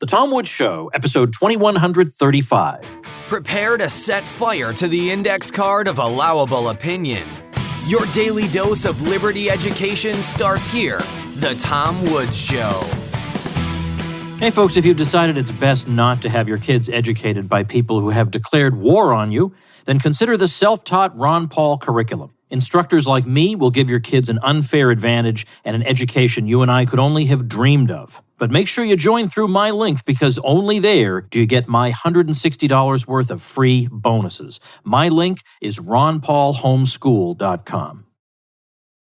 The Tom Woods Show, episode 2135. Prepare to set fire to the index card of allowable opinion. Your daily dose of liberty education starts here. The Tom Woods Show. Hey folks, if you've decided it's best not to have your kids educated by people who have declared war on you, then consider the self-taught Ron Paul curriculum. Instructors like me will give your kids an unfair advantage and an education you and I could only have dreamed of. But make sure you join through my link, because only there do you get my $160 worth of free bonuses. My link is ronpaulhomeschool.com.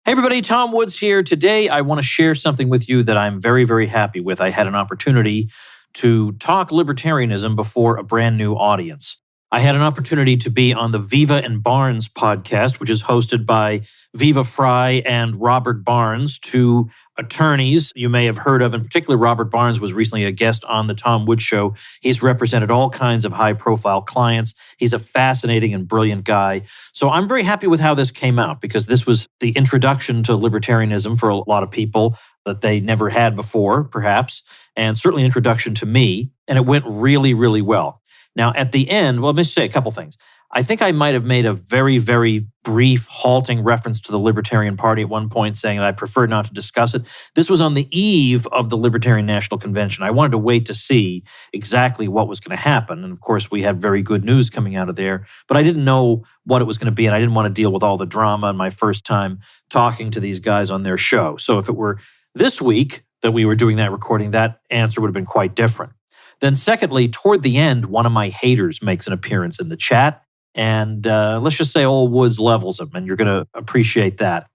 Hey everybody, Tom Woods here. Today I want to share something with you that I'm very, very happy with. I had an opportunity to talk libertarianism before a brand new audience. I had an opportunity to be on the Viva and Barnes podcast, which is hosted by Viva Frei and Robert Barnes, two attorneys you may have heard of. In particular, Robert Barnes was recently a guest on the Tom Woods Show. He's represented all kinds of high-profile clients. He's a fascinating and brilliant guy. So I'm very happy with how this came out, because this was the introduction to libertarianism for a lot of people that they never had before, perhaps, and certainly an introduction to me. And it went really, really well. Now, at the end, well, let me say a couple things. I think I might have made a very, very brief, halting reference to the Libertarian Party at one point, saying that I prefer not to discuss it. This was on the eve of the Libertarian National Convention. I wanted to wait to see exactly what was going to happen. And of course, we had very good news coming out of there, but I didn't know what it was going to be, and I didn't want to deal with all the drama in my first time talking to these guys on their show. So if it were this week that we were doing that recording, that answer would have been quite different. Then secondly, toward the end, one of my haters makes an appearance in the chat, and let's just say old Woods levels him, and you're going to appreciate that.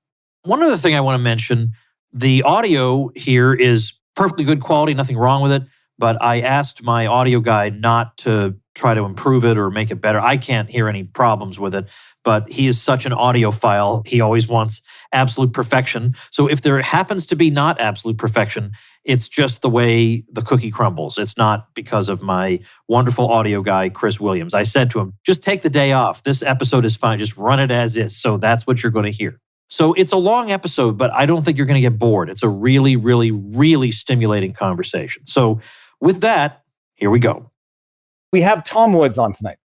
One other thing I want to mention, the audio here is perfectly good quality, nothing wrong with it, but I asked my audio guy not to try to improve it or make it better. I can't hear any problems with it, but he is such an audiophile. He always wants absolute perfection. So if there happens to be not absolute perfection, it's just the way the cookie crumbles. It's not because of my wonderful audio guy, Chris Williams. I said to him, just take the day off. This episode is fine. Just run it as is. So that's what you're going to hear. So it's a long episode, but I don't think you're going to get bored. It's a really, really, really stimulating conversation. So with that, here we go. We have Tom Woods on tonight,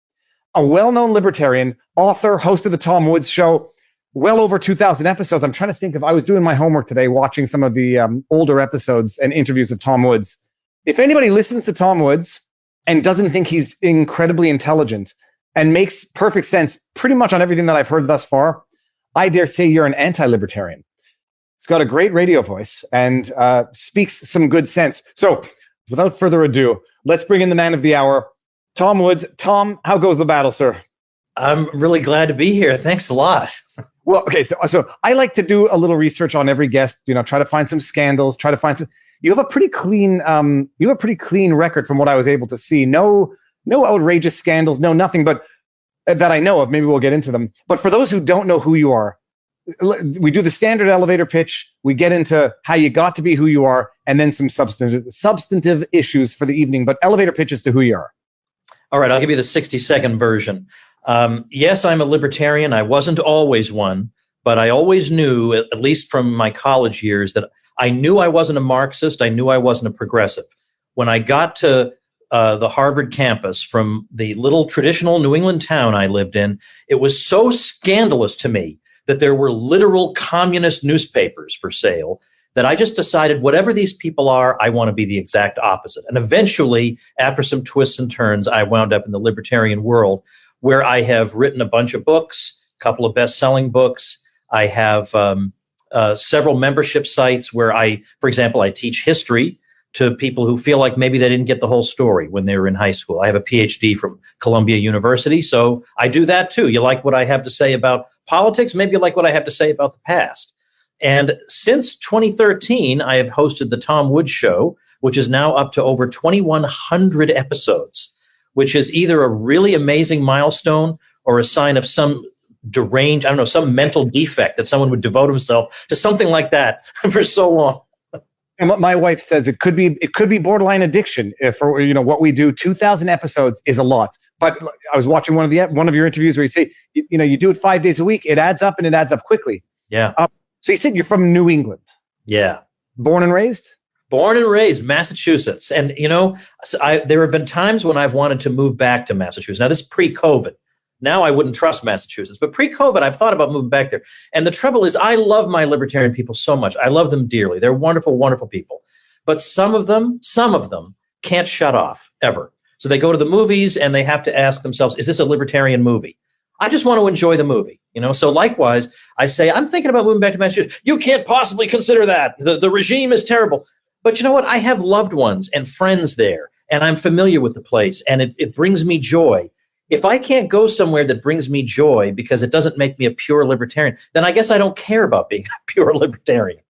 a well-known libertarian, author, host of the Tom Woods Show, well over 2,000 episodes. I'm trying to think I was doing my homework today, watching some of the older episodes and interviews of Tom Woods. If anybody listens to Tom Woods and doesn't think he's incredibly intelligent and makes perfect sense pretty much on everything that I've heard thus far, I dare say you're an anti-libertarian. He's got a great radio voice and speaks some good sense. So without further ado, let's bring in the man of the hour, Tom Woods. Tom, how goes the battle, sir? I'm really glad to be here. Thanks a lot. Well, okay, so I like to do a little research on every guest, try to find some scandals, try to find some. You have a pretty clean record from what I was able to see. No outrageous scandals, no nothing, but that I know of. Maybe we'll get into them. But for those who don't know who you are, we do the standard elevator pitch. We get into how you got to be who you are, and then some substantive issues for the evening. But elevator pitches to who you are. All right, I'll give you the 60-second version. Yes, I'm a libertarian. I wasn't always one, but I always knew, at least from my college years, that I knew I wasn't a Marxist. I knew I wasn't a progressive. When I got to the Harvard campus from the little traditional New England town I lived in, it was so scandalous to me that there were literal communist newspapers for sale that I just decided whatever these people are, I want to be the exact opposite. And eventually, after some twists and turns, I wound up in the libertarian world, where I have written a bunch of books, a couple of best-selling books. I have several membership sites where for example, I teach history to people who feel like maybe they didn't get the whole story when they were in high school. I have a PhD from Columbia University, so I do that too. You like what I have to say about politics? Maybe you like what I have to say about the past. And since 2013, I have hosted the Tom Woods Show, which is now up to over 2,100 episodes, which is either a really amazing milestone or a sign of some deranged, some mental defect that someone would devote himself to something like that for so long. And what my wife says, it could be borderline addiction. If what we do, 2,000 episodes is a lot. But I was watching one of your interviews where you say, you do it 5 days a week. It adds up, and it adds up quickly. Yeah. So you said you're from New England. Yeah. Born and raised? Born and raised Massachusetts. And, there have been times when I've wanted to move back to Massachusetts. Now, this is pre-COVID. Now I wouldn't trust Massachusetts. But pre-COVID, I've thought about moving back there. And the trouble is, I love my libertarian people so much. I love them dearly. They're wonderful, wonderful people. But some of them can't shut off ever. So they go to the movies and they have to ask themselves, is this a libertarian movie? I just want to enjoy the movie, So likewise, I say, I'm thinking about moving back to Massachusetts. You can't possibly consider that. The regime is terrible. But you know what? I have loved ones and friends there, and I'm familiar with the place, and it brings me joy. If I can't go somewhere that brings me joy because it doesn't make me a pure libertarian, then I guess I don't care about being a pure libertarian.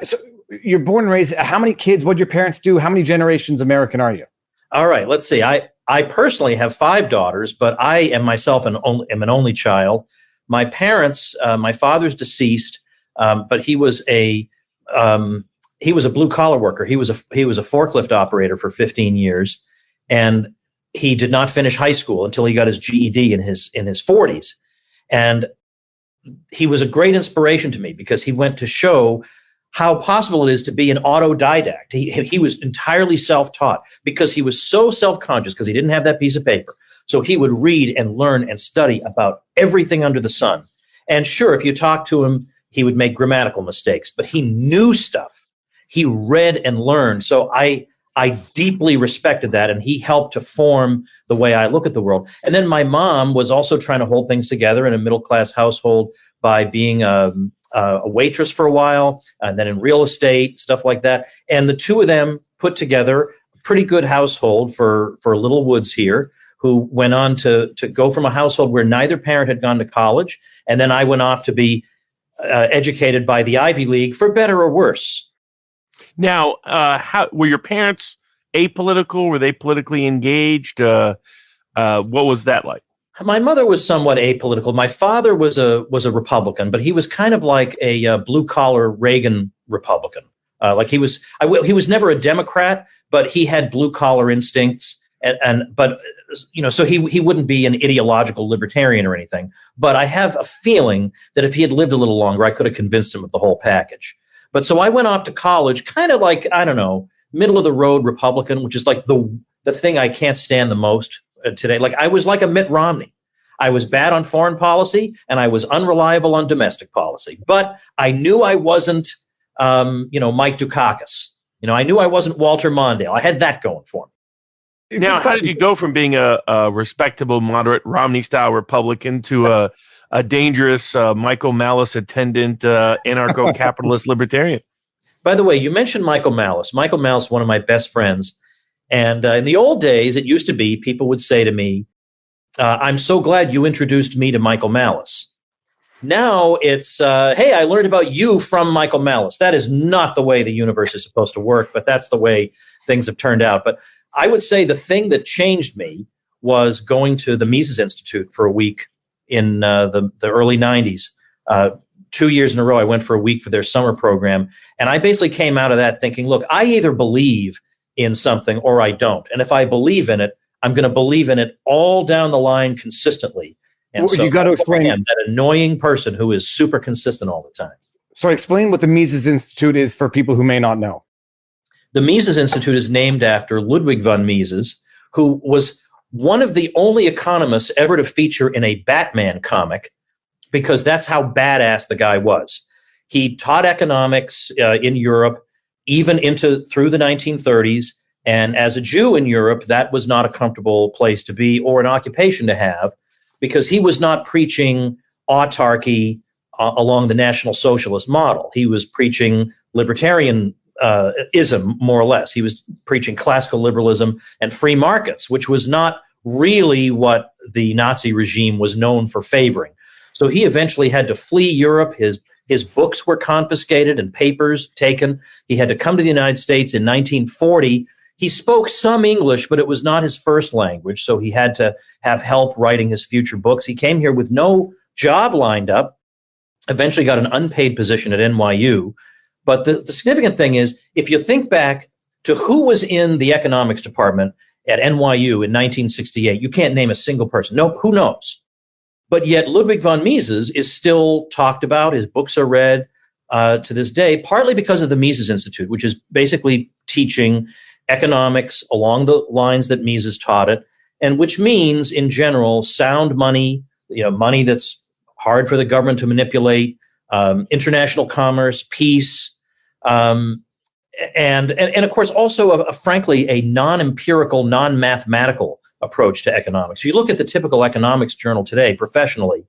So you're born and raised. How many kids? What did your parents do? How many generations American are you? All right, let's see. I personally have 5 daughters, but I am myself am an only child. My parents, my father's deceased, but he was a blue collar worker. He was a forklift operator for 15 years, and he did not finish high school until he got his GED in his 40s. And he was a great inspiration to me because he went to show how possible it is to be an autodidact. He was entirely self-taught because he was so self-conscious because he didn't have that piece of paper. So he would read and learn and study about everything under the sun. And sure, if you talk to him, he would make grammatical mistakes, but he knew stuff. He read and learned. So I deeply respected that, and he helped to form the way I look at the world. And then my mom was also trying to hold things together in a middle-class household by being a waitress for a while, and then in real estate, stuff like that. And the two of them put together a pretty good household for Little Woods here, who went on to go from a household where neither parent had gone to college, and then I went off to be educated by the Ivy League, for better or worse. Now, how were your parents apolitical? Were they politically engaged? What was that like? My mother was somewhat apolitical. My father was a Republican, but he was kind of like a blue collar Reagan Republican. He was never a Democrat, but he had blue collar instincts, so he wouldn't be an ideological libertarian or anything. But I have a feeling that if he had lived a little longer, I could have convinced him of the whole package. But so I went off to college, kind of like, I don't know, middle of the road Republican, which is like the thing I can't stand the most today. Like I was like a Mitt Romney. I was bad on foreign policy and I was unreliable on domestic policy. But I knew I wasn't, Mike Dukakis. I knew I wasn't Walter Mondale. I had that going for me. Now, how did you go from being a respectable, moderate Romney-style Republican to a dangerous Michael Malice attendant, anarcho-capitalist libertarian? By the way, you mentioned Michael Malice. Michael Malice, one of my best friends. And in the old days, it used to be, people would say to me, I'm so glad you introduced me to Michael Malice. Now it's, hey, I learned about you from Michael Malice. That is not the way the universe is supposed to work, but that's the way things have turned out. But I would say the thing that changed me was going to the Mises Institute for a week in the early 90s. 2 years in a row, I went for a week for their summer program. And I basically came out of that thinking, look, I either believe in something or I don't. And if I believe in it, I'm going to believe in it all down the line consistently. And well, so you got to explain that annoying person who is super consistent all the time. So explain what the Mises Institute is for people who may not know. The Mises Institute is named after Ludwig von Mises, who was one of the only economists ever to feature in a Batman comic, because that's how badass the guy was. He taught economics in Europe, even through the 1930s. And as a Jew in Europe, that was not a comfortable place to be or an occupation to have, because he was not preaching autarky along the National Socialist model. He was preaching libertarianism, more or less. He was preaching classical liberalism and free markets, which was not really what the Nazi regime was known for favoring. So he eventually had to flee Europe. His books were confiscated and papers taken. He had to come to the United States in 1940. He spoke some English, but it was not his first language, so he had to have help writing his future books. He came here with no job lined up, eventually got an unpaid position at NYU. But the significant thing is, if you think back to who was in the economics department at NYU in 1968, you can't name a single person. No, who knows? But yet Ludwig von Mises is still talked about. His books are read. to this day, partly because of the Mises Institute, which is basically teaching economics along the lines that Mises taught it, and which means, in general, sound money, money that's hard for the government to manipulate, international commerce, peace, and of course also frankly a non-empirical, non-mathematical approach to economics. You look at the typical economics journal today, professionally,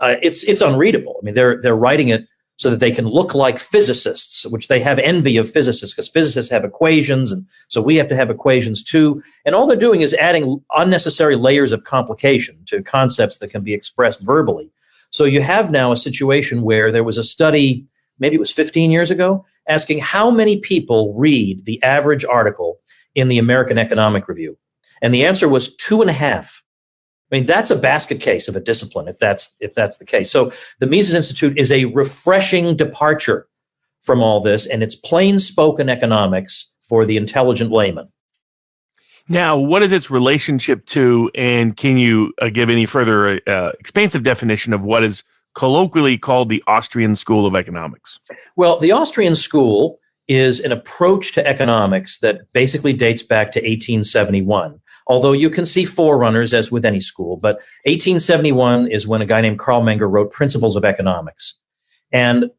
it's unreadable. I mean, they're writing it so that they can look like physicists, which they have envy of physicists because physicists have equations, and so we have to have equations too. And all they're doing is adding unnecessary layers of complication to concepts that can be expressed verbally. So you have now a situation where there was a study, maybe it was 15 years ago, asking how many people read the average article in the American Economic Review. And the answer was 2.5. I mean, that's a basket case of a discipline, if that's the case. So the Mises Institute is a refreshing departure from all this, and it's plain spoken economics for the intelligent layman. Now, what is its relationship to, and can you give any further expansive definition of what is colloquially called the Austrian School of Economics? Well, the Austrian school is an approach to economics that basically dates back to 1871. Although you can see forerunners, as with any school, but 1871 is when a guy named Carl Menger wrote Principles of Economics. And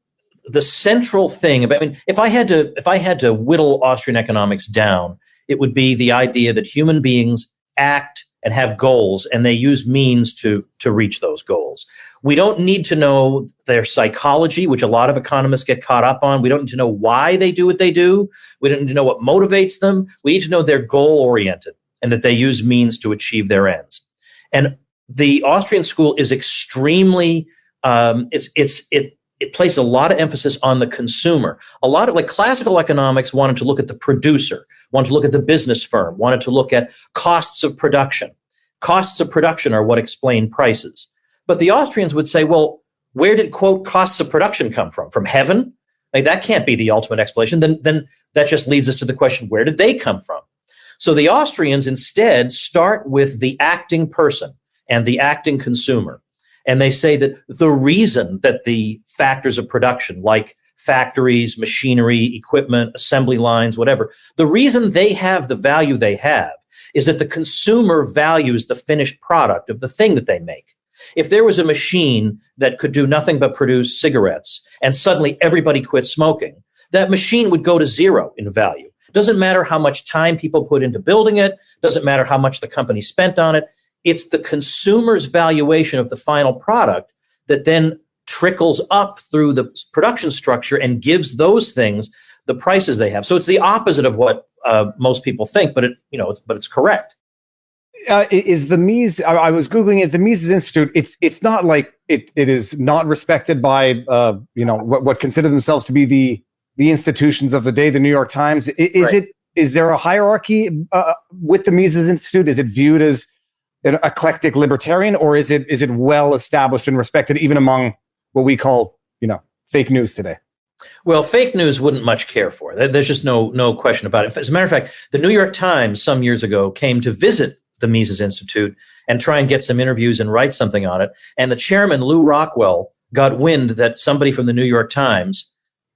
the central thing, if I had to whittle Austrian economics down, it would be the idea that human beings act and have goals, and they use means to reach those goals. We don't need to know their psychology, which a lot of economists get caught up on. We don't need to know why they do what they do. We don't need to know what motivates them. We need to know they're goal-oriented and that they use means to achieve their ends. And the Austrian school is extremely, it places a lot of emphasis on the consumer. A lot of, like, classical economics wanted to look at the producer, wanted to look at the business firm, wanted to look at costs of production. Costs of production are what explain prices. But the Austrians would say, well, where did, quote, costs of production come from? From heaven? Like, that can't be the ultimate explanation. Then that just leads us to the question, where did they come from? So the Austrians instead start with the acting person and the acting consumer. And they say that the reason that the factors of production, like factories, machinery, equipment, assembly lines, whatever, the reason they have the value they have is that the consumer values the finished product of the thing that they make. If there was a machine that could do nothing but produce cigarettes and suddenly everybody quit smoking, that machine would go to zero in value. Doesn't matter how much time people put into building it, doesn't matter how much the company spent on it. It's the consumer's valuation of the final product that then trickles up through the production structure and gives those things the prices they have. So it's the opposite of what most people think, but it's correct. Is the Mises? I was googling it. The Mises Institute. It's not like it is not respected by what consider themselves to be the institutions of the day. The New York Times. Is there a hierarchy with the Mises Institute? Is it viewed as an eclectic libertarian, or is it well established and respected even among what we call fake news today? Well, fake news wouldn't much care for it. There's just no question about it. As a matter of fact, the New York Times some years ago came to visit the Mises Institute and try and get some interviews and write something on it. And the chairman, Lew Rockwell, got wind that somebody from the New York Times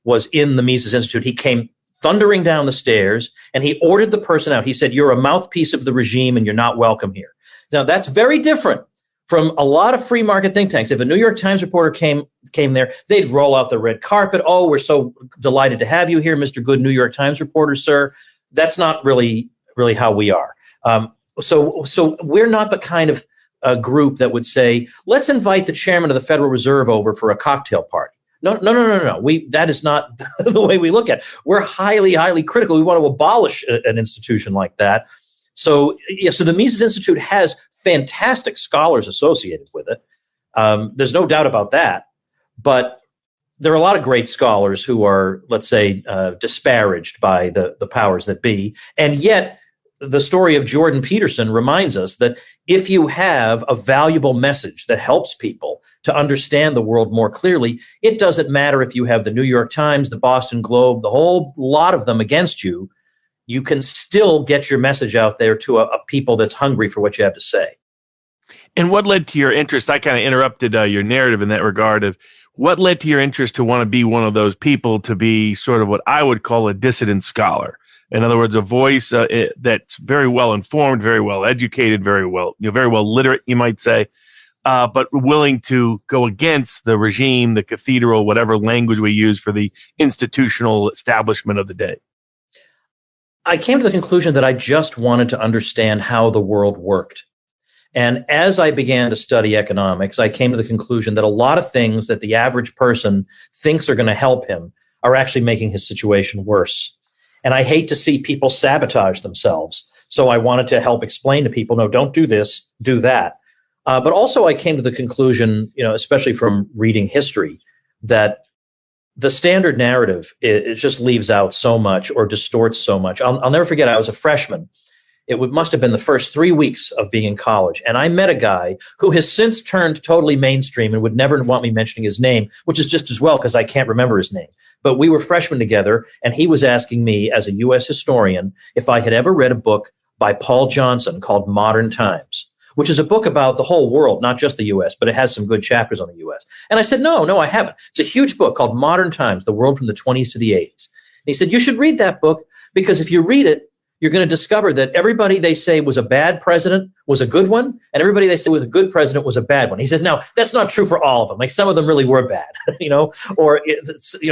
was in the Mises Institute. He came thundering down the stairs and he ordered the person out. He said, "You're a mouthpiece of the regime and you're not welcome here." Now, that's very different from a lot of free market think tanks. If a New York Times reporter came there, they'd roll out the red carpet. "Oh, we're so delighted to have you here, Mr. Good New York Times reporter, sir." That's not really how we are. So we're not the kind of group that would say, "Let's invite the chairman of the Federal Reserve over for a cocktail party." No. That is not the way we look at it. We're highly, highly critical. We want to abolish an institution like that. So the Mises Institute has fantastic scholars associated with it. There's no doubt about that. But there are a lot of great scholars who are, let's say, disparaged by the powers that be. And yet, the story of Jordan Peterson reminds us that if you have a valuable message that helps people to understand the world more clearly, it doesn't matter if you have the New York Times, the Boston Globe, the whole lot of them against you. You can still get your message out there to a people that's hungry for what you have to say. And what led to your interest? I kind of interrupted your narrative in that regard. Of What led to your interest to want to be one of those people, to be sort of what I would call a dissident scholar? In other words, a voice that's very well informed, very well educated, very well literate, you might say, but willing to go against the regime, the cathedral, whatever language we use for the institutional establishment of the day. I came to the conclusion that I just wanted to understand how the world worked. And as I began to study economics, I came to the conclusion that a lot of things that the average person thinks are going to help him are actually making his situation worse. And I hate to see people sabotage themselves. So I wanted to help explain to people, no, don't do this, do that. But also I came to the conclusion, especially from reading history, that the standard narrative, it just leaves out so much or distorts so much. I'll never forget, I was a freshman. It must have been the first 3 weeks of being in college. And I met a guy who has since turned totally mainstream and would never want me mentioning his name, which is just as well because I can't remember his name. But we were freshmen together, and he was asking me as a U.S. historian if I had ever read a book by Paul Johnson called Modern Times, which is a book about the whole world, not just the U.S., but it has some good chapters on the U.S. And I said, no, I haven't. It's a huge book called Modern Times, the world from the 20s to the 80s. And he said, you should read that book because if you read it, you're going to discover that everybody they say was a bad president was a good one, and everybody they say was a good president was a bad one. He says, now, that's not true for all of them. Like some of them really were bad, or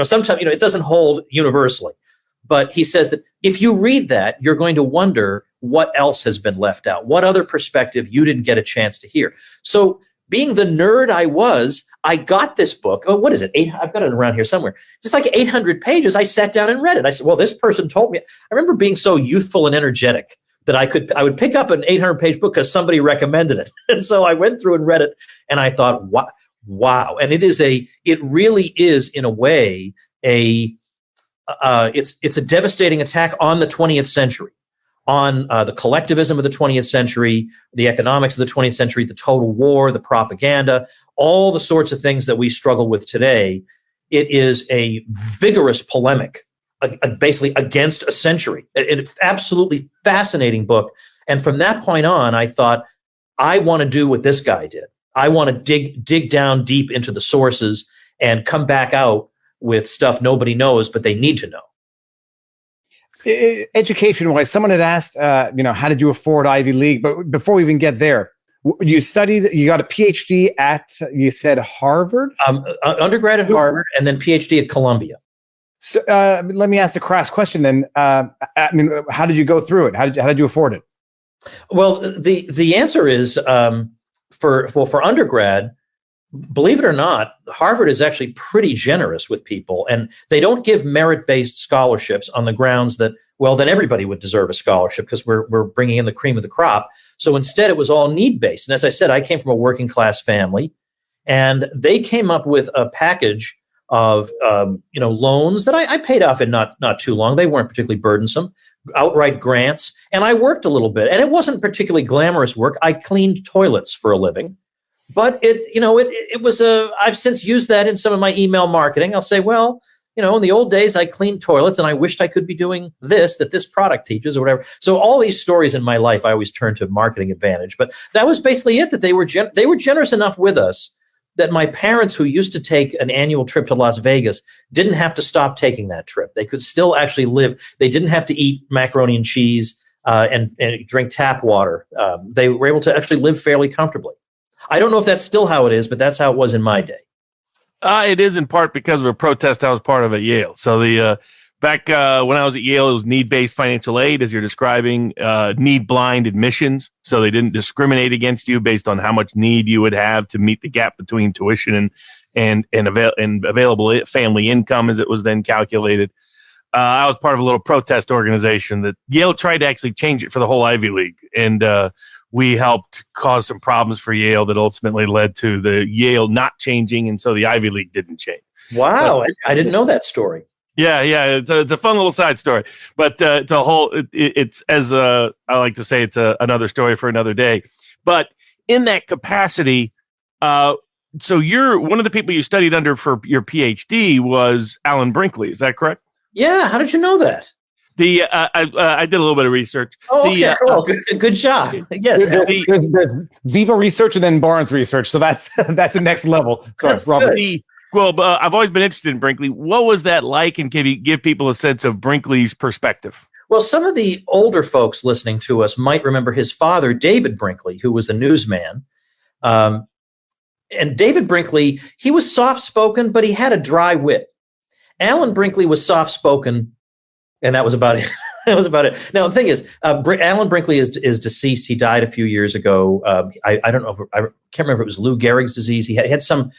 sometimes, it doesn't hold universally. But he says that if you read that, you're going to wonder what else has been left out, what other perspective you didn't get a chance to hear. So being the nerd I was, I got this book. Oh, what is it? I've got it around here somewhere. It's like 800 pages. I sat down and read it. I said, well, this person told me. I remember being so youthful and energetic that I would pick up an 800-page book because somebody recommended it. And so I went through and read it, and I thought, wow. And it really is in a way it's a devastating attack on the 20th century, on the collectivism of the 20th century, the economics of the 20th century, the total war, the propaganda, all the sorts of things that we struggle with today. It is a vigorous polemic, basically against a century. It's an absolutely fascinating book. And from that point on, I thought, I want to do what this guy did. I want to dig down deep into the sources and come back out with stuff nobody knows, but they need to know. Education-wise, someone had asked, how did you afford Ivy League? But before we even get there, you got a PhD at, you said Harvard? Undergrad at Harvard and then PhD at Columbia. So let me ask the crass question then. How did you go through it? How did you afford it? Well, the answer is for undergrad, believe it or not, Harvard is actually pretty generous with people, and they don't give merit-based scholarships on the grounds that, well, then everybody would deserve a scholarship because we're bringing in the cream of the crop. So instead, it was all need-based. And as I said, I came from a working-class family, and they came up with a package of loans that I paid off in not too long. They weren't particularly burdensome, outright grants, and I worked a little bit. And it wasn't particularly glamorous work. I cleaned toilets for a living. But it was I've since used that in some of my email marketing. I'll say, well, in the old days, I cleaned toilets and I wished I could be doing that this product teaches or whatever. So all these stories in my life, I always turn to marketing advantage. But that was basically it, that they were generous enough with us that my parents, who used to take an annual trip to Las Vegas, didn't have to stop taking that trip. They could still actually live. They didn't have to eat macaroni and cheese and drink tap water. They were able to actually live fairly comfortably. I don't know if that's still how it is, but that's how it was in my day. It is in part because of a protest I was part of at Yale. So back when I was at Yale, it was need-based financial aid, as you're describing, need-blind admissions. So they didn't discriminate against you based on how much need you would have to meet the gap between tuition and available family income, as it was then calculated. I was part of a little protest organization that Yale tried to actually change it for the whole Ivy League. And we helped cause some problems for Yale that ultimately led to the Yale not changing, and so the Ivy League didn't change. Wow, I didn't know that story. Yeah, it's a fun little side story, but it's a whole. It's as I like to say, it's another story for another day. But in that capacity, so you're one of the people you studied under for your PhD was Alan Brinkley. Is that correct? Yeah. How did you know that? I did a little bit of research. Oh, okay. Good job. Yes. There's Viva research and then Barnes research. So that's the next level. Sorry, that's Robert. Well, I've always been interested in Brinkley. What was that like, and can you give people a sense of Brinkley's perspective? Well, some of the older folks listening to us might remember his father, David Brinkley, who was a newsman. And David Brinkley, he was soft-spoken, but he had a dry wit. Alan Brinkley was soft-spoken, and that was about it. That was about it. Now, the thing is, Alan Brinkley is deceased. He died a few years ago. I don't know. I can't remember if it was Lou Gehrig's disease. He had some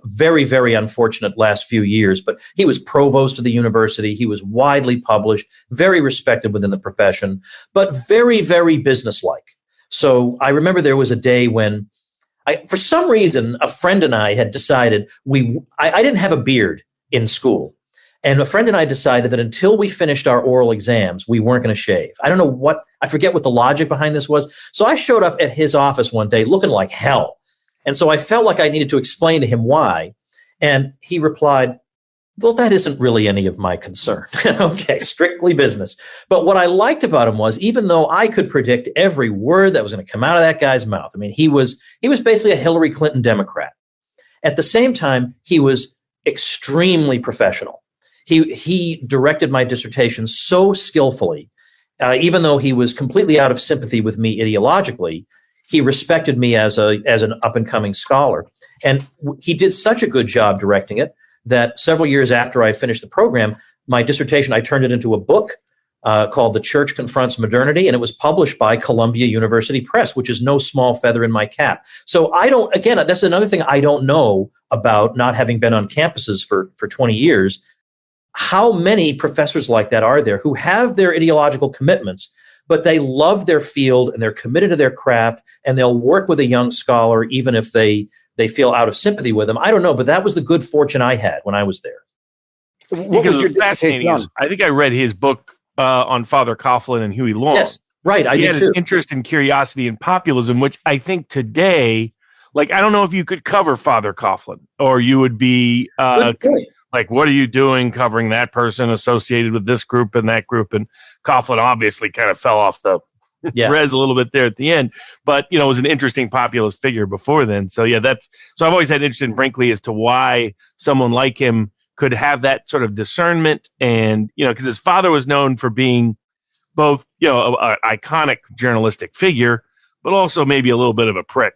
very, very unfortunate last few years, but he was provost of the university. He was widely published, very respected within the profession, but very, very businesslike. So I remember there was a day when, for some reason, a friend and I had decided I didn't have a beard in school. And a friend and I decided that until we finished our oral exams, we weren't going to shave. I forget what the logic behind this was. So I showed up at his office one day looking like hell. And so I felt like I needed to explain to him why. And he replied, well, that isn't really any of my concern. Okay, strictly business. But what I liked about him was, even though I could predict every word that was going to come out of that guy's mouth, I mean, he was basically a Hillary Clinton Democrat. At the same time, he was extremely professional. He directed my dissertation so skillfully, even though he was completely out of sympathy with me ideologically. He respected me as an up and coming scholar, and he did such a good job directing it that several years after I finished the program, my dissertation, I turned it into a book called "The Church Confronts Modernity," and it was published by Columbia University Press, which is no small feather in my cap. So that's another thing I don't know about, not having been on campuses for 20 years. How many professors like that are there who have their ideological commitments, but they love their field and they're committed to their craft, and they'll work with a young scholar even if they feel out of sympathy with them? I don't know, but that was the good fortune I had when I was there. Because it was fascinating. I think I read his book on Father Coughlin and Huey Long. Yes, right. I did too. An interest in curiosity and populism, which I think today, like, I don't know if you could cover Father Coughlin, or you would be like, what are you doing covering that person associated with this group and that group? And Coughlin obviously kind of fell off the res a little bit there at the end, but was an interesting populist figure before then. So so I've always had interest in Brinkley as to why someone like him could have that sort of discernment, and because his father was known for being both an iconic journalistic figure, but also maybe a little bit of a prick.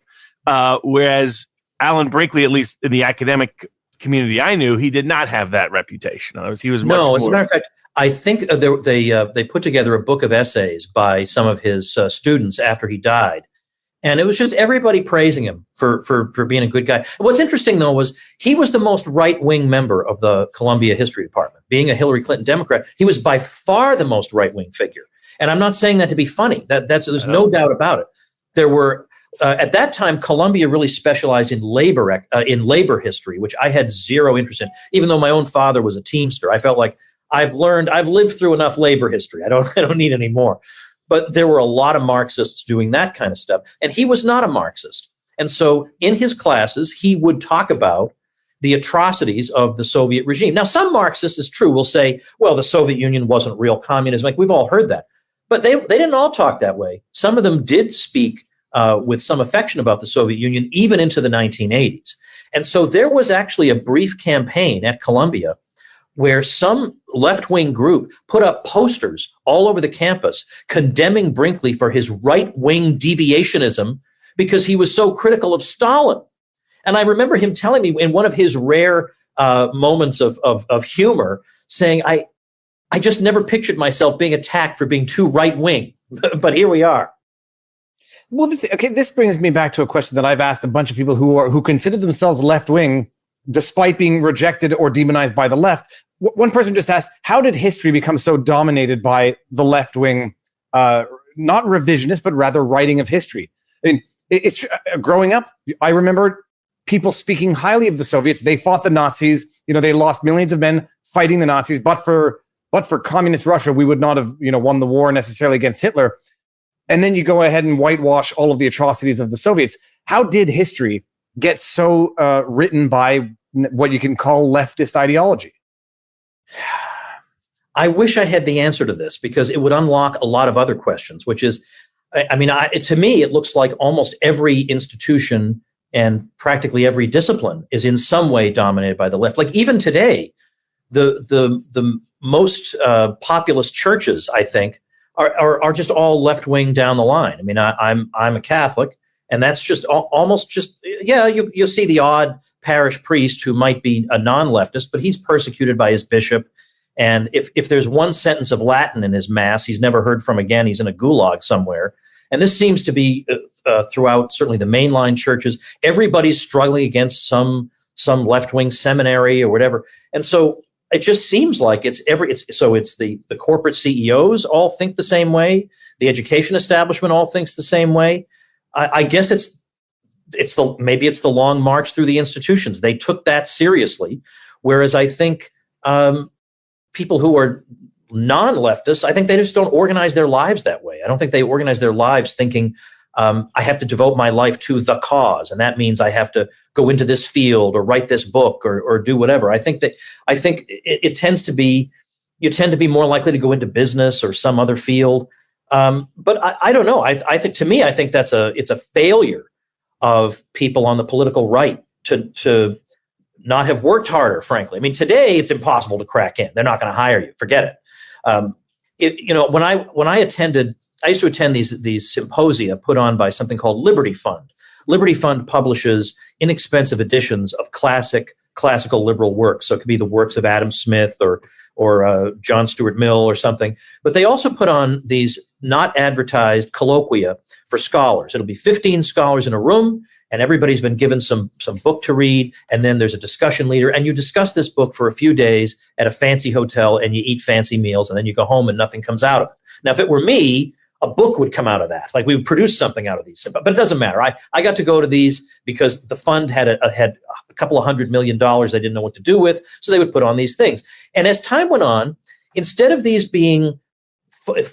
Whereas Alan Brinkley, at least in the academic community I knew, he did not have that reputation. He was much more. As a matter of fact, I think they put together a book of essays by some of his students after he died, and it was just everybody praising him for being a good guy. What's interesting, though, was he was the most right-wing member of the Columbia History Department. Being a Hillary Clinton Democrat, he was by far the most right-wing figure. And I'm not saying that to be funny. There's no doubt about it. There were at that time, Columbia really specialized in labor history, which I had zero interest in. Even though my own father was a Teamster, I felt like I've lived through enough labor history. I don't need any more. But there were a lot of Marxists doing that kind of stuff, and he was not a Marxist. And so, in his classes, he would talk about the atrocities of the Soviet regime. Now, some Marxists, it's true, will say, "Well, the Soviet Union wasn't real communism." Like, we've all heard that, but they didn't all talk that way. Some of them did speak with some affection about the Soviet Union, even into the 1980s. And so there was actually a brief campaign at Columbia where some left-wing group put up posters all over the campus condemning Brinkley for his right-wing deviationism because he was so critical of Stalin. And I remember him telling me in one of his rare moments of humor, saying, I just never pictured myself being attacked for being too right-wing, but here we are. Well, this brings me back to a question that I've asked a bunch of people who consider themselves left-wing despite being rejected or demonized by the left. One person just asked, how did history become so dominated by the left-wing, not revisionist, but rather writing of history? I mean, it's growing up, I remember people speaking highly of the Soviets. They fought the Nazis. They lost millions of men fighting the Nazis. But for communist Russia, we would not have won the war necessarily against Hitler. And then you go ahead and whitewash all of the atrocities of the Soviets. How did history get so written by what you can call leftist ideology? I wish I had the answer to this, because it would unlock a lot of other questions, which is, to me, it looks like almost every institution and practically every discipline is in some way dominated by the left. Like even today, the most populist churches, I think, are just all left wing down the line. I mean, I'm a Catholic, and that's just almost just you'll see the odd parish priest who might be a non-leftist, but he's persecuted by his bishop. And if there's one sentence of Latin in his mass, he's never heard from again. He's in a gulag somewhere. And this seems to be throughout certainly the mainline churches. Everybody's struggling against some left-wing seminary or whatever. And so it just seems like it's the corporate CEOs all think the same way. The education establishment all thinks the same way. I guess maybe it's the long march through the institutions. They took that seriously, whereas I think people who are non-leftists, I think they just don't organize their lives that way. I don't think they organize their lives thinking, I have to devote my life to the cause, and that means I have to go into this field or write this book or do whatever. I think it tends to be, you tend to be more likely to go into business or some other field. But I don't know. I think it's a failure of people on the political right to not have worked harder, frankly. I mean, today it's impossible to crack in. They're not going to hire you. Forget it. When I used to attend these symposia put on by something called Liberty Fund. Liberty Fund publishes inexpensive editions of classical liberal works. So it could be the works of Adam Smith or John Stuart Mill or something. But they also put on these not advertised colloquia for scholars. It'll be 15 scholars in a room, and everybody's been given some book to read, and then there's a discussion leader, and you discuss this book for a few days at a fancy hotel, and you eat fancy meals, and then you go home and nothing comes out of it. Now, if it were me, a book would come out of that. Like we would produce something out of these, but it doesn't matter. I got to go to these because the fund had a couple of $100 million they didn't know what to do with, so they would put on these things. And as time went on, instead of these being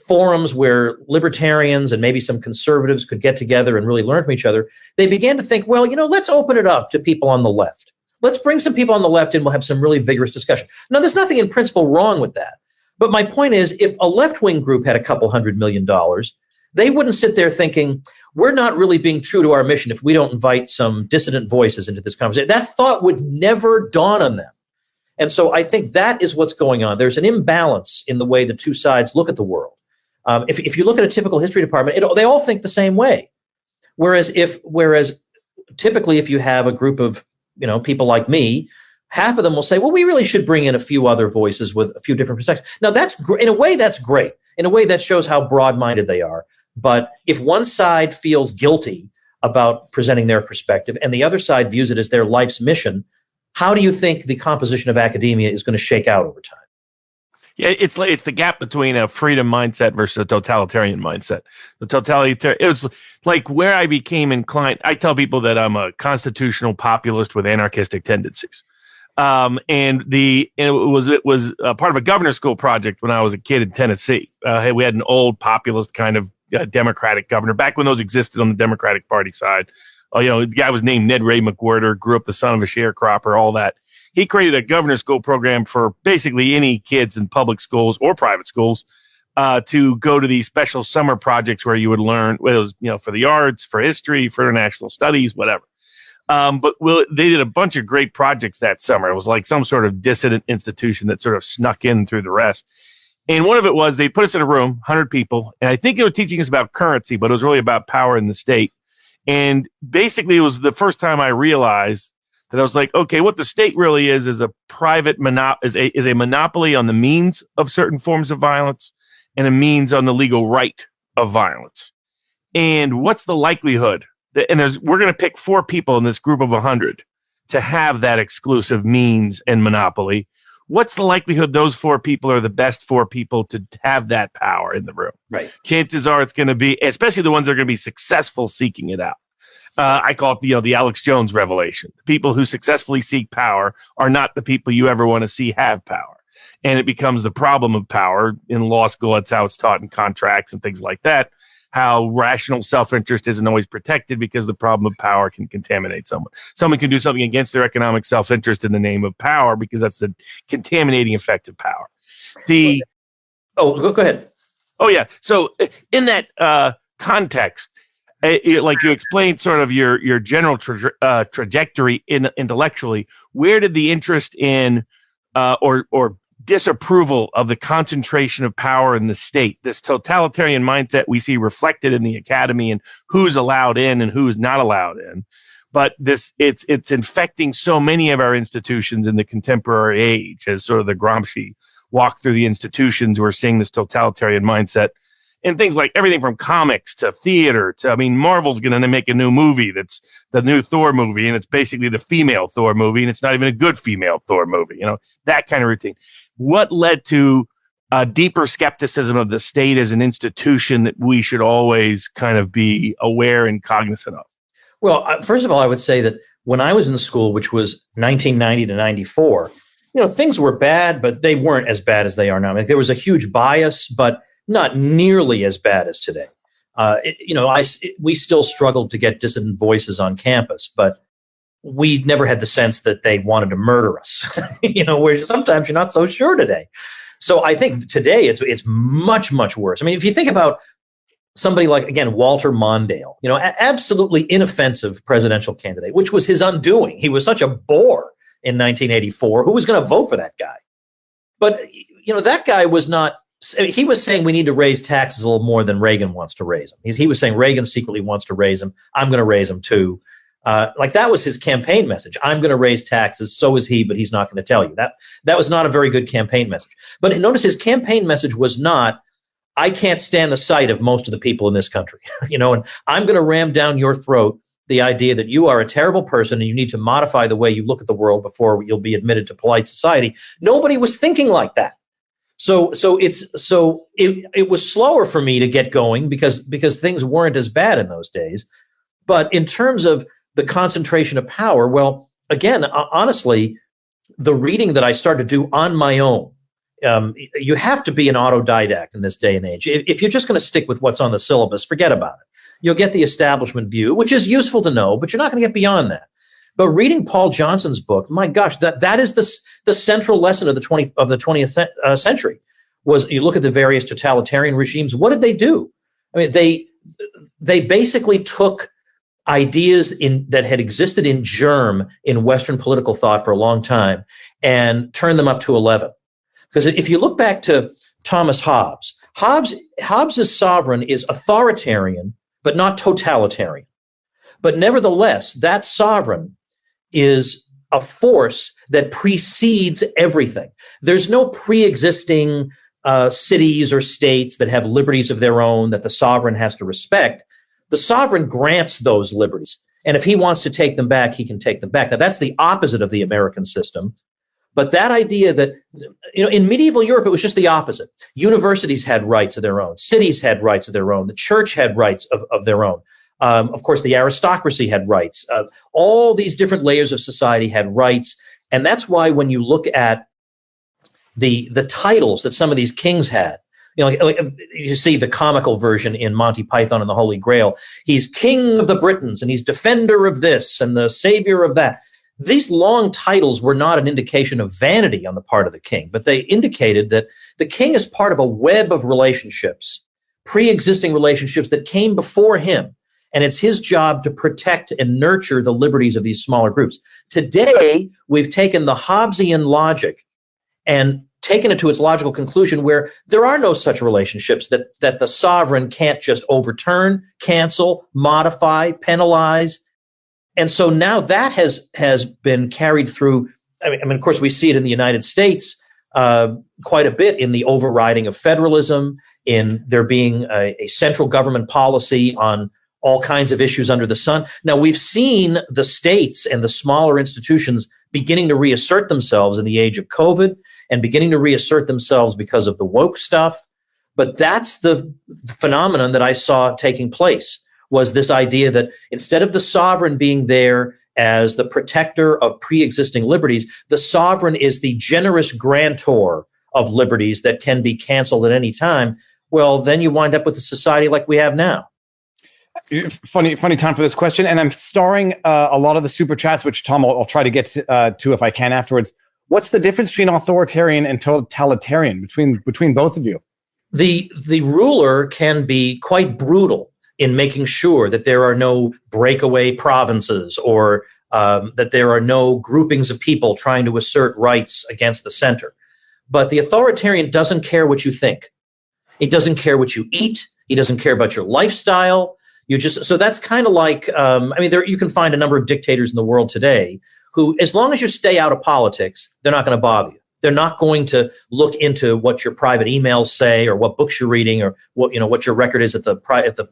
forums where libertarians and maybe some conservatives could get together and really learn from each other, they began to think, well, let's open it up to people on the left. Let's bring some people on the left and we'll have some really vigorous discussion. Now, there's nothing in principle wrong with that. But my point is, if a left-wing group had a couple $100 million, they wouldn't sit there thinking, we're not really being true to our mission if we don't invite some dissident voices into this conversation. That thought would never dawn on them. And so I think that is what's going on. There's an imbalance in the way the two sides look at the world. If you look at a typical history department, they all think the same way. Whereas typically if you have a group of people like me, half of them will say, well, we really should bring in a few other voices with a few different perspectives. Now, in a way, that's great. In a way, that shows how broad-minded they are. But if one side feels guilty about presenting their perspective and the other side views it as their life's mission, how do you think the composition of academia is going to shake out over time? Yeah, it's the gap between a freedom mindset versus a totalitarian mindset. The totalitarian, it was like where I became inclined. I tell people that I'm a constitutional populist with anarchistic tendencies. And it was part of a governor's school project when I was a kid in Tennessee. We had an old populist kind of Democratic governor back when those existed on the Democratic Party side. The guy was named Ned Ray McWhirter, grew up the son of a sharecropper, all that. He created a governor's school program for basically any kids in public schools or private schools to go to these special summer projects where you would learn, whether it was, for the arts, for history, for international studies, whatever. But they did a bunch of great projects that summer. It was like some sort of dissident institution that sort of snuck in through the rest. And one of it was they put us in a room, 100 people, and I think they were teaching us about currency, but it was really about power in the state. And basically, it was the first time I realized that I was like, okay, what the state really is a private is a monopoly on the means of certain forms of violence and a means on the legal right of violence. And what's the likelihood that, we're going to pick 4 people in this group of 100 to have that exclusive means and monopoly. What's the likelihood those 4 people are the best 4 people to have that power in the room? Right. Chances are it's going to be, especially the ones that are going to be successful seeking it out. I call it the Alex Jones revelation. The people who successfully seek power are not the people you ever want to see have power. And it becomes the problem of power in law school. That's how it's taught in contracts and things like that. How rational self-interest isn't always protected because the problem of power can contaminate someone. Someone can do something against their economic self-interest in the name of power because that's the contaminating effect of power. Go ahead. Oh, yeah. So in that context, like you explained sort of your general trajectory intellectually. Where did the interest in or disapproval of the concentration of power in the state, this totalitarian mindset we see reflected in the academy and who's allowed in and who's not allowed in, but it's infecting so many of our institutions in the contemporary age. As sort of the Gramsci walk through the institutions, we're seeing this totalitarian mindset and things like everything from comics to theater to, I mean, Marvel's going to make a new movie that's the new Thor movie, and it's basically the female Thor movie, and it's not even a good female Thor movie, that kind of routine. What led to a deeper skepticism of the state as an institution that we should always kind of be aware and cognizant of? Well, first of all, I would say that when I was in school, which was 1990 to 94, things were bad, but they weren't as bad as they are now. I mean, there was a huge bias, but not nearly as bad as today. We still struggled to get dissident voices on campus, but we never had the sense that they wanted to murder us. Where sometimes you're not so sure today. So I think today it's much, much worse. I mean, if you think about somebody like, again, Walter Mondale, absolutely inoffensive presidential candidate, which was his undoing. He was such a bore in 1984. Who was going to vote for that guy? But, that guy was not. He was saying we need to raise taxes a little more than Reagan wants to raise them. He was saying Reagan secretly wants to raise them. I'm going to raise them too. That was his campaign message. I'm going to raise taxes. So is he, but he's not going to tell you. That was not a very good campaign message. But notice his campaign message was not, I can't stand the sight of most of the people in this country, and I'm going to ram down your throat the idea that you are a terrible person and you need to modify the way you look at the world before you'll be admitted to polite society. Nobody was thinking like that. So it was slower for me to get going because things weren't as bad in those days. But in terms of the concentration of power, well, again, honestly, the reading that I started to do on my own, you have to be an autodidact in this day and age. If you're just going to stick with what's on the syllabus, forget about it. You'll get the establishment view, which is useful to know, but you're not going to get beyond that. But reading Paul Johnson's book, my gosh, that is the central lesson of the 20th century. Was you look at the various totalitarian regimes, what did they do? I mean, they basically took ideas that had existed in germ in Western political thought for a long time and turned them up to 11. Because if you look back to Thomas Hobbes's sovereign is authoritarian, but not totalitarian. But nevertheless, that sovereign is a force that precedes everything. There's no pre-existing cities or states that have liberties of their own that the sovereign has to respect. The sovereign grants those liberties. And if he wants to take them back, he can take them back. Now, that's the opposite of the American system. But that idea that, in medieval Europe, it was just the opposite. Universities had rights of their own. Cities had rights of their own. The church had rights of their own. Of course, the aristocracy had rights. All these different layers of society had rights. And that's why when you look at the titles that some of these kings had, you see the comical version in Monty Python and the Holy Grail. He's king of the Britons, and he's defender of this and the savior of that. These long titles were not an indication of vanity on the part of the king, but they indicated that the king is part of a web of relationships, pre-existing relationships that came before him. And it's his job to protect and nurture the liberties of these smaller groups. Today, we've taken the Hobbesian logic and taken it to its logical conclusion where there are no such relationships that the sovereign can't just overturn, cancel, modify, penalize. And so now that has been carried through. I mean, of course, we see it in the United States quite a bit in the overriding of federalism, in there being a central government policy on all kinds of issues under the sun. Now, we've seen the states and the smaller institutions beginning to reassert themselves in the age of COVID and beginning to reassert themselves because of the woke stuff. But that's the phenomenon that I saw taking place, was this idea that instead of the sovereign being there as the protector of pre-existing liberties, the sovereign is the generous grantor of liberties that can be canceled at any time. Well, then you wind up with a society like we have now. Funny time for this question. And I'm starring a lot of the super chats, which Tom, I'll try to get to if I can afterwards. What's the difference between authoritarian and totalitarian between both of you? The ruler can be quite brutal in making sure that there are no breakaway provinces or that there are no groupings of people trying to assert rights against the center. But the authoritarian doesn't care what you think. He doesn't care what you eat. He doesn't care about your lifestyle. So that's kind of like, you can find a number of dictators in the world today who, as long as you stay out of politics, they're not going to bother you. They're not going to look into what your private emails say or what books you're reading or what your record is at the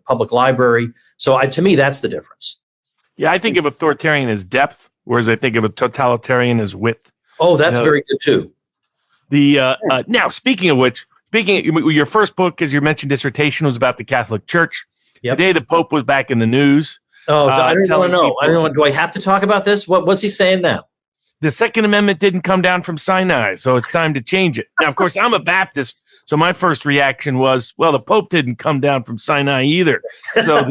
public library. So to me, that's the difference. Yeah, I think of authoritarian as depth, whereas I think of a totalitarian as width. Oh, that's very good too. Now, speaking of which, your first book, as you mentioned, dissertation was about the Catholic Church. Yep. Today, the Pope was back in the news. Oh, I don't want to know. I don't know. Do I have to talk about this? What's he saying now? The Second Amendment didn't come down from Sinai, so it's time to change it. Now, of course, I'm a Baptist, so my first reaction was, well, the Pope didn't come down from Sinai either. So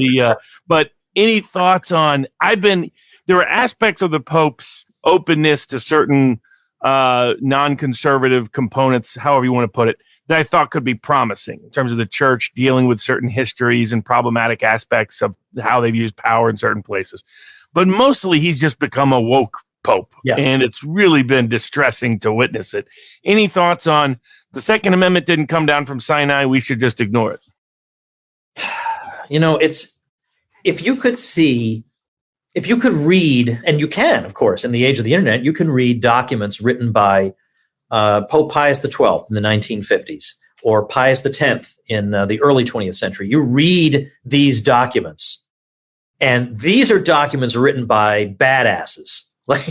but any thoughts on? There were aspects of the Pope's openness to certain non-conservative components, however you want to put it, that I thought could be promising in terms of the church dealing with certain histories and problematic aspects of how they've used power in certain places. But mostly, he's just become a woke Pope, and it's really been distressing to witness it. Any thoughts on the Second Amendment didn't come down from Sinai? We should just ignore it. If you could read, and you can, of course, in the age of the internet, you can read documents written by Pope Pius XII in the 1950s or Pius X in the early 20th century. You read these documents, and these are documents written by badasses.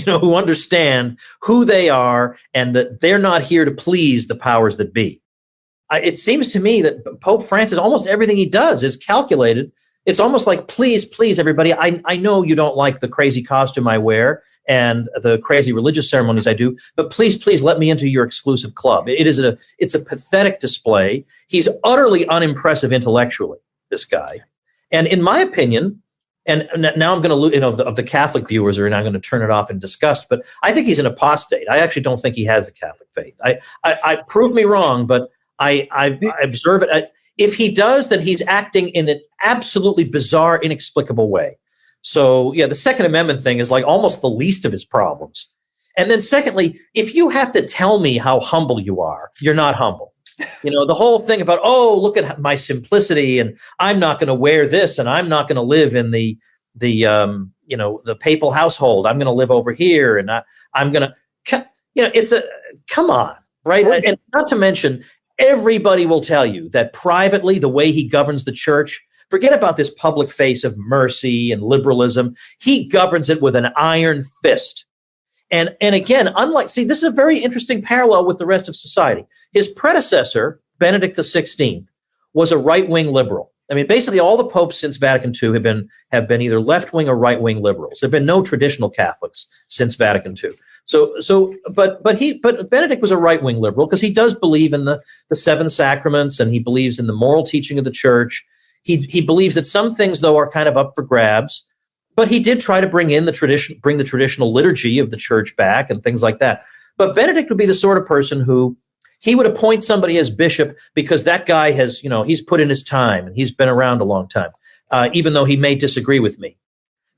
Who understand who they are and that they're not here to please the powers that be. It seems to me that Pope Francis, almost everything he does is calculated. It's almost like, please, everybody, I know you don't like the crazy costume I wear and the crazy religious ceremonies I do, but please let me into your exclusive club. It's a pathetic display. He's utterly unimpressive intellectually, this guy. And in my opinion, and now I'm going to, of the Catholic viewers are now going to turn it off in disgust, but I think he's an apostate. I actually don't think he has the Catholic faith. I prove me wrong, but I observe it. If he does, then he's acting in an absolutely bizarre, inexplicable way. So, the Second Amendment thing is like almost the least of his problems. And then secondly, if you have to tell me how humble you are, you're not humble. The whole thing about, look at my simplicity and I'm not going to wear this and I'm not going to live in the papal household. I'm going to live over here and I'm going to, come on, right? And not to mention, everybody will tell you that privately, the way he governs the church, forget about this public face of mercy and liberalism. He governs it with an iron fist. And again, this is a very interesting parallel with the rest of society. His predecessor, Benedict XVI, was a right-wing liberal. I mean, basically all the popes since Vatican II have been either left-wing or right-wing liberals. There have been no traditional Catholics since Vatican II. But Benedict was a right-wing liberal because he does believe in the seven sacraments and he believes in the moral teaching of the church. He believes that some things, though, are kind of up for grabs. But he did try to bring the traditional liturgy of the church back and things like that. But Benedict would be the sort of person who he would appoint somebody as bishop because that guy has, he's put in his time and he's been around a long time, even though he may disagree with me.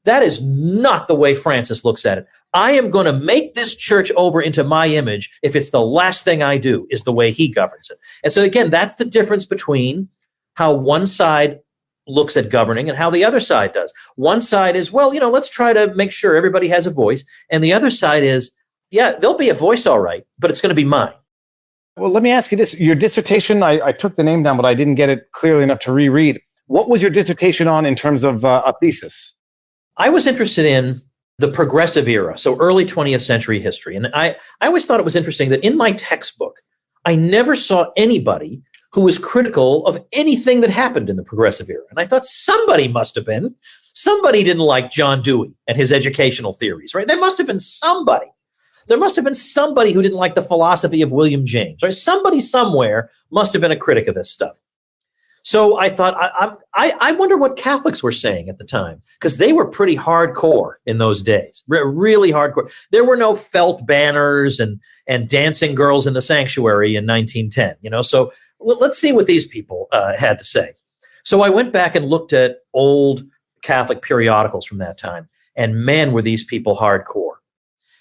That is not the way Francis looks at it. I am going to make this church over into my image if it's the last thing I do, is the way he governs it. And so again, that's the difference between how one side looks at governing and how the other side does. One side is, let's try to make sure everybody has a voice. And the other side is, there'll be a voice, all right, but it's going to be mine. Well, let me ask you this. Your dissertation, I took the name down, but I didn't get it clearly enough to reread. What was your dissertation on in terms of a thesis? I was interested in the progressive era, so early 20th century history. And I always thought it was interesting that in my textbook, I never saw anybody who was critical of anything that happened in the progressive era. And I thought somebody must have been. Somebody didn't like John Dewey and his educational theories, right? There must have been somebody. There must have been somebody who didn't like the philosophy of William James, right? Somebody somewhere must have been a critic of this stuff. So I thought, I wonder what Catholics were saying at the time, because they were pretty hardcore in those days, really hardcore. There were no felt banners and dancing girls in the sanctuary in 1910, So let's see what these people had to say. So I went back and looked at old Catholic periodicals from that time, and man, were these people hardcore.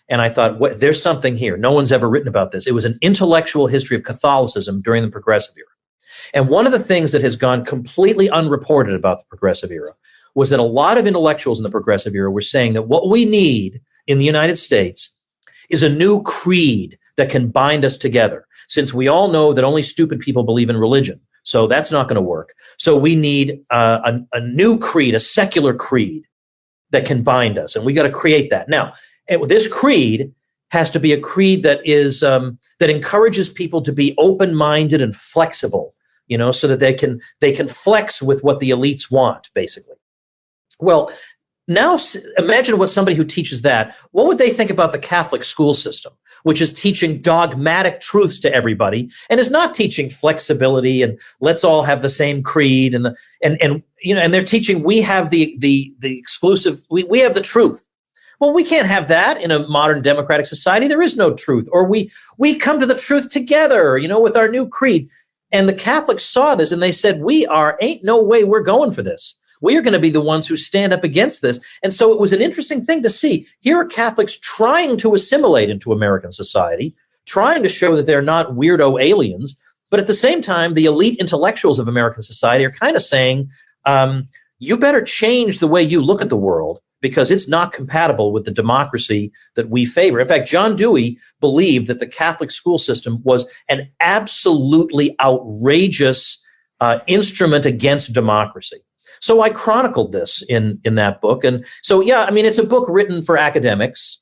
And I thought, there's something here. No one's ever written about this. It was an intellectual history of Catholicism during the Progressive era. And one of the things that has gone completely unreported about the Progressive era was that a lot of intellectuals in the Progressive era were saying that what we need in the United States is a new creed that can bind us together, since we all know that only stupid people believe in religion. So that's not going to work. So we need a new creed, a secular creed that can bind us. And we got to create that. Now, this creed has to be a creed that is that encourages people to be open-minded and flexible, so that they can flex with what the elites want, basically. Well, now imagine what somebody who teaches that, what would they think about the Catholic school system, which is teaching dogmatic truths to everybody and is not teaching flexibility and let's all have the same creed and they're teaching we have the exclusive, we have the truth. Well, we can't have that in a modern democratic society. There is no truth. Or we come to the truth together, with our new creed. And the Catholics saw this and they said, ain't no way we're going for this. We are going to be the ones who stand up against this. And so it was an interesting thing to see. Here are Catholics trying to assimilate into American society, trying to show that they're not weirdo aliens. But at the same time, the elite intellectuals of American society are kind of saying, you better change the way you look at the world, because it's not compatible with the democracy that we favor. In fact, John Dewey believed that the Catholic school system was an absolutely outrageous instrument against democracy. So I chronicled this in that book. And so, it's a book written for academics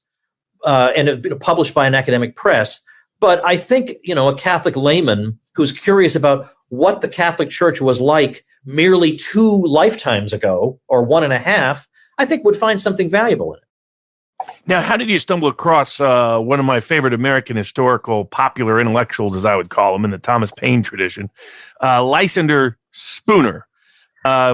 and published by an academic press. But I think, a Catholic layman who's curious about what the Catholic Church was like merely 2 lifetimes ago, or 1.5, I think would find something valuable in it. Now, how did you stumble across one of my favorite American historical popular intellectuals, as I would call him, in the Thomas Paine tradition, Lysander Spooner?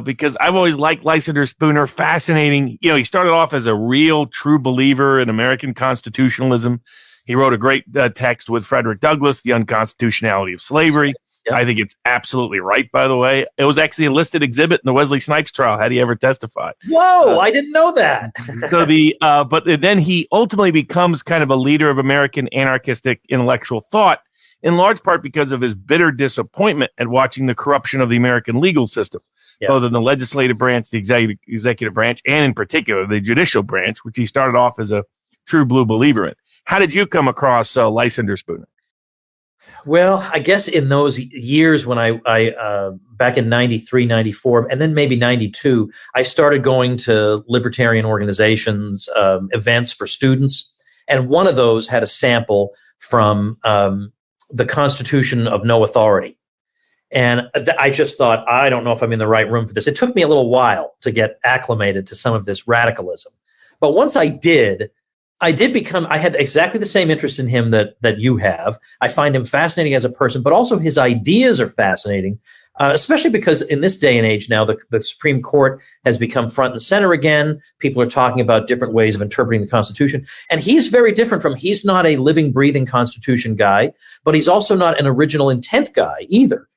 Because I've always liked Lysander Spooner, fascinating. He started off as a real true believer in American constitutionalism. He wrote a great text with Frederick Douglass, The Unconstitutionality of Slavery. Yep. I think it's absolutely right, by the way. It was actually a listed exhibit in the Wesley Snipes trial, had he ever testified. Whoa, I didn't know that. But then he ultimately becomes kind of a leader of American anarchistic intellectual thought, in large part because of his bitter disappointment at watching the corruption of the American legal system, both in the legislative branch, the executive branch, and in particular the judicial branch, which he started off as a true blue believer in. How did you come across Lysander Spooner? Well, I guess in those years when I back in 93, 94, and then maybe 92, I started going to libertarian organizations, events for students. And one of those had a sample from the Constitution of No Authority. And I just thought, I don't know if I'm in the right room for this. It took me a little while to get acclimated to some of this radicalism. But once I had exactly the same interest in him that you have. I find him fascinating as a person, but also his ideas are fascinating, especially because in this day and age now, the Supreme Court has become front and center again. People are talking about different ways of interpreting the Constitution. And he's very different he's not a living, breathing Constitution guy, but he's also not an original intent guy either.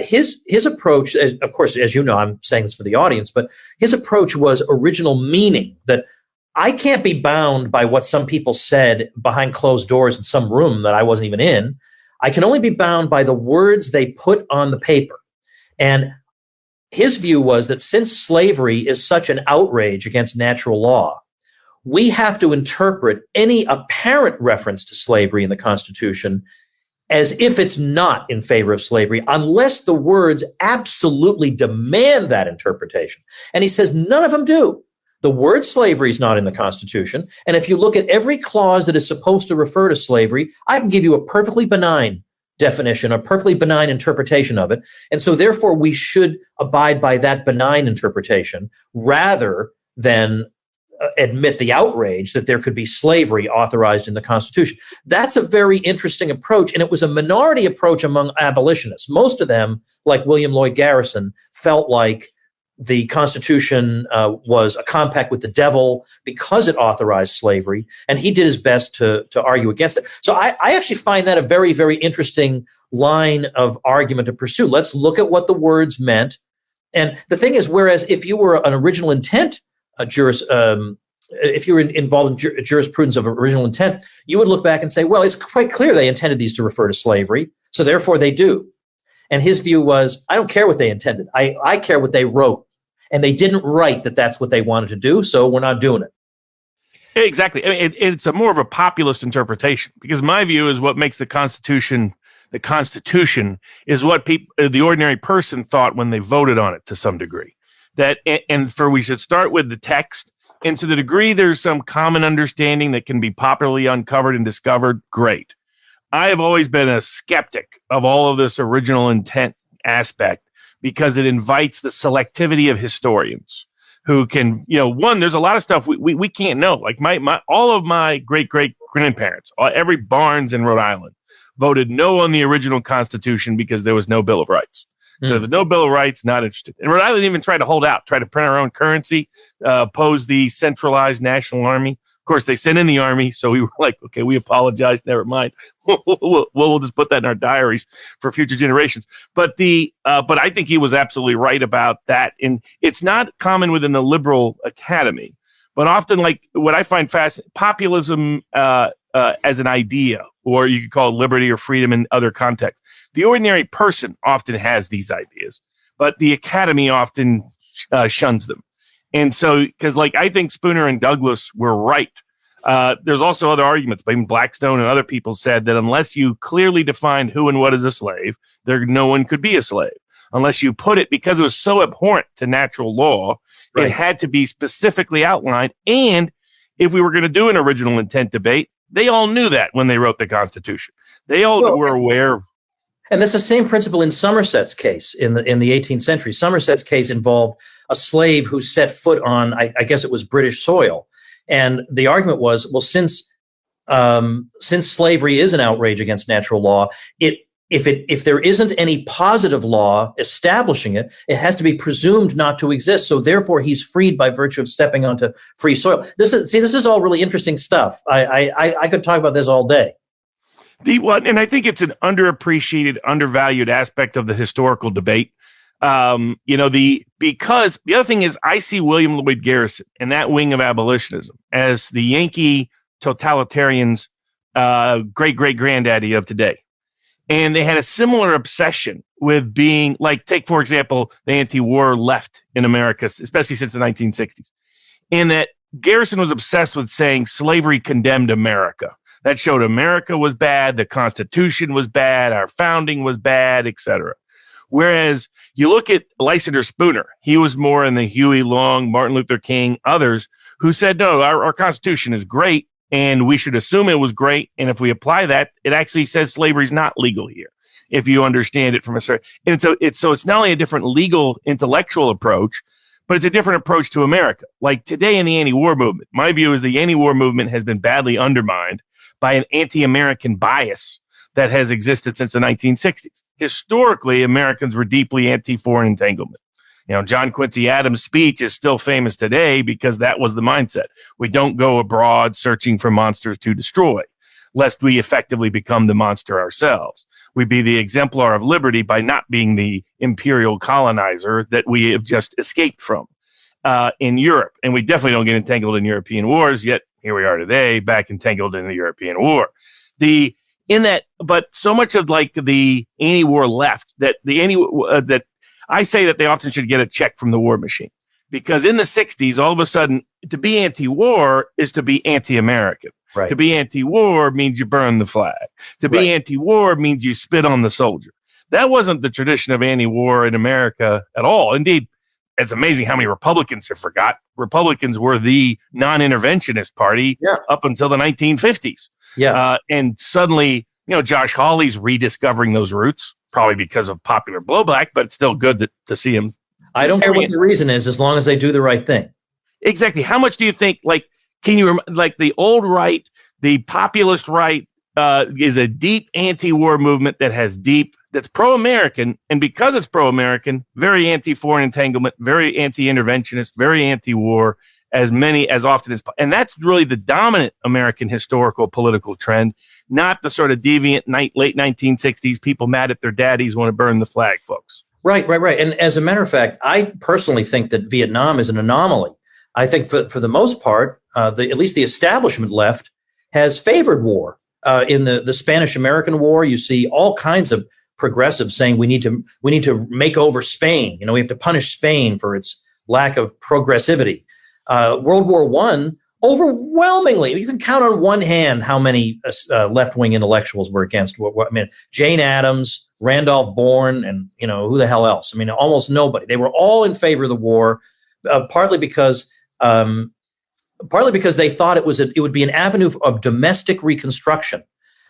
His approach, of course, as you know, I'm saying this for the audience, but his approach was original meaning, that I can't be bound by what some people said behind closed doors in some room that I wasn't even in. I can only be bound by the words they put on the paper. And his view was that since slavery is such an outrage against natural law, we have to interpret any apparent reference to slavery in the Constitution as if it's not in favor of slavery, unless the words absolutely demand that interpretation. And he says none of them do. The word slavery is not in the Constitution. And if you look at every clause that is supposed to refer to slavery, I can give you a perfectly benign definition, a perfectly benign interpretation of it. And so therefore, we should abide by that benign interpretation rather than admit the outrage that there could be slavery authorized in the Constitution. That's a very interesting approach. And it was a minority approach among abolitionists. Most of them, like William Lloyd Garrison, felt like the Constitution was a compact with the devil because it authorized slavery, and he did his best to argue against it. So I actually find that a very, very interesting line of argument to pursue. Let's look at what the words meant And the thing is, whereas if you were an original intent if you were involved in jurisprudence of original intent, you would look back and say, well, it's quite clear they intended these to refer to slavery, so therefore they do. And his view was, I don't care what they intended. I care what they wrote. And they didn't write that that's what they wanted to do, so we're not doing it. Exactly. I mean, it's a more of a populist interpretation, because my view is what makes the Constitution is what the ordinary person thought when they voted on it to some degree. We should start with the text. And to the degree there's some common understanding that can be popularly uncovered and discovered, great. I have always been a skeptic of all of this original intent aspect because it invites the selectivity of historians who can, there's a lot of stuff we can't know. Like all of my great-great-grandparents, every Barnes in Rhode Island, voted no on the original Constitution because there was no Bill of Rights. So if there's no Bill of Rights, not interested. And Rhode Island even tried to hold out, try to print our own currency, oppose the centralized national army. Of course, they sent in the army, so we were like, okay, we apologize, never mind. We'll just put that in our diaries for future generations. But I think he was absolutely right about that. And it's not common within the liberal academy, but often, like, what I find fascinating, populism as an idea, or you could call it liberty or freedom in other contexts. The ordinary person often has these ideas, but the academy often shuns them. And so, because I think Spooner and Douglas were right. There's also other arguments, but even Blackstone and other people said that unless you clearly define who and what is a slave, no one could be a slave. Unless you put it, because it was so abhorrent to natural law, right, it had to be specifically outlined. And if we were going to do an original intent debate, they all knew that when they wrote the Constitution. They all were aware of. And that's the same principle in Somerset's case in the 18th century. Somerset's case involved a slave who set foot on, I guess it was British soil. And the argument was, well, since slavery is an outrage against natural law, if there isn't any positive law establishing it, it has to be presumed not to exist. So therefore, he's freed by virtue of stepping onto free soil. This is all really interesting stuff. I could talk about this all day. And I think it's an underappreciated, undervalued aspect of the historical debate. Because the other thing is, I see William Lloyd Garrison and that wing of abolitionism as the Yankee totalitarians' great-great-granddaddy of today. And they had a similar obsession with being, take, for example, the anti-war left in America, especially since the 1960s. And that Garrison was obsessed with saying slavery condemned America. That showed America was bad, the Constitution was bad, our founding was bad, etc. Whereas you look at Lysander Spooner, he was more in the Huey Long, Martin Luther King, others who said, no, our Constitution is great and we should assume it was great. And if we apply that, it actually says slavery is not legal here, if you understand it from a certain. And so it's not only a different legal intellectual approach, but it's a different approach to America. Like today in the anti-war movement, my view is the anti-war movement has been badly undermined by an anti-American bias that has existed since the 1960s. Historically, Americans were deeply anti-foreign entanglement. John Quincy Adams' speech is still famous today because that was the mindset. We don't go abroad searching for monsters to destroy, lest we effectively become the monster ourselves. We be the exemplar of liberty by not being the imperial colonizer that we have just escaped from in Europe. And we definitely don't get entangled in European wars, yet here we are today, back entangled in the European war. But so much of the anti-war left that I say that they often should get a check from the war machine, because in the 60s, all of a sudden, to be anti-war is to be anti-American. Right. To be anti-war means you burn the flag. To be anti-war means you spit on the soldier. That wasn't the tradition of anti-war in America at all. Indeed, it's amazing how many Republicans have forgot. Republicans were the non-interventionist party up until the 1950s. Yeah. And suddenly, Josh Hawley's rediscovering those roots, probably because of popular blowback, but it's still good to see him. I don't care what the reason is, as long as they do the right thing. Exactly. How much do you think, can you, the old right, the populist right, is a deep anti-war movement that's pro-American, and because it's pro-American, very anti-foreign entanglement, very anti-interventionist, very anti-war, as often as, and that's really the dominant American historical political trend, not the sort of deviant late 1960s people mad at their daddies want to burn the flag, folks. Right. And as a matter of fact, I personally think that Vietnam is an anomaly. I think for the most part, at least the establishment left has favored war. In the Spanish-American War, you see all kinds of progressives saying we need to make over Spain. We have to punish Spain for its lack of progressivity. World War I, overwhelmingly, you can count on one hand how many left-wing intellectuals were against. Jane Addams, Randolph Bourne, and who the hell else? Almost nobody. They were all in favor of the war, partly because they thought it would be an avenue of domestic reconstruction.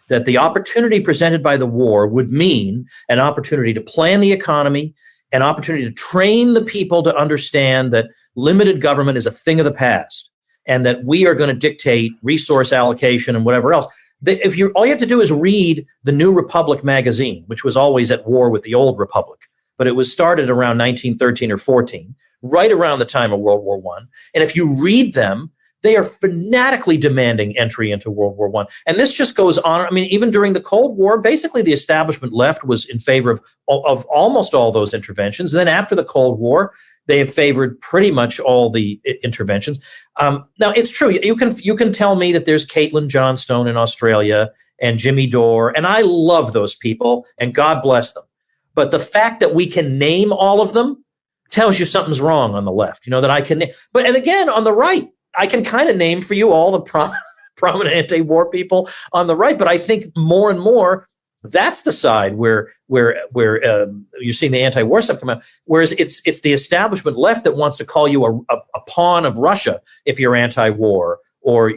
That the opportunity presented by the war would mean an opportunity to plan the economy, an opportunity to train the people to understand that limited government is a thing of the past, and that we are going to dictate resource allocation and whatever else. All you have to do is read the New Republic magazine, which was always at war with the Old Republic, but it was started around 1913 or 14, right around the time of World War I. And if you read them, they are fanatically demanding entry into World War I. And this just goes on. Even during the Cold War, basically the establishment left was in favor of almost all those interventions. And then after the Cold War, they have favored pretty much all the interventions. Now, it's true. You can tell me that there's Caitlin Johnstone in Australia and Jimmy Dore, and I love those people, and God bless them. But the fact that we can name all of them tells you something's wrong on the left. That I can name. And again, on the right, I can kind of name for you all the prominent anti-war people on the right, but I think more and more that's the side where you're seeing the anti-war stuff come out. Whereas it's the establishment left that wants to call you a pawn of Russia if you're anti-war, or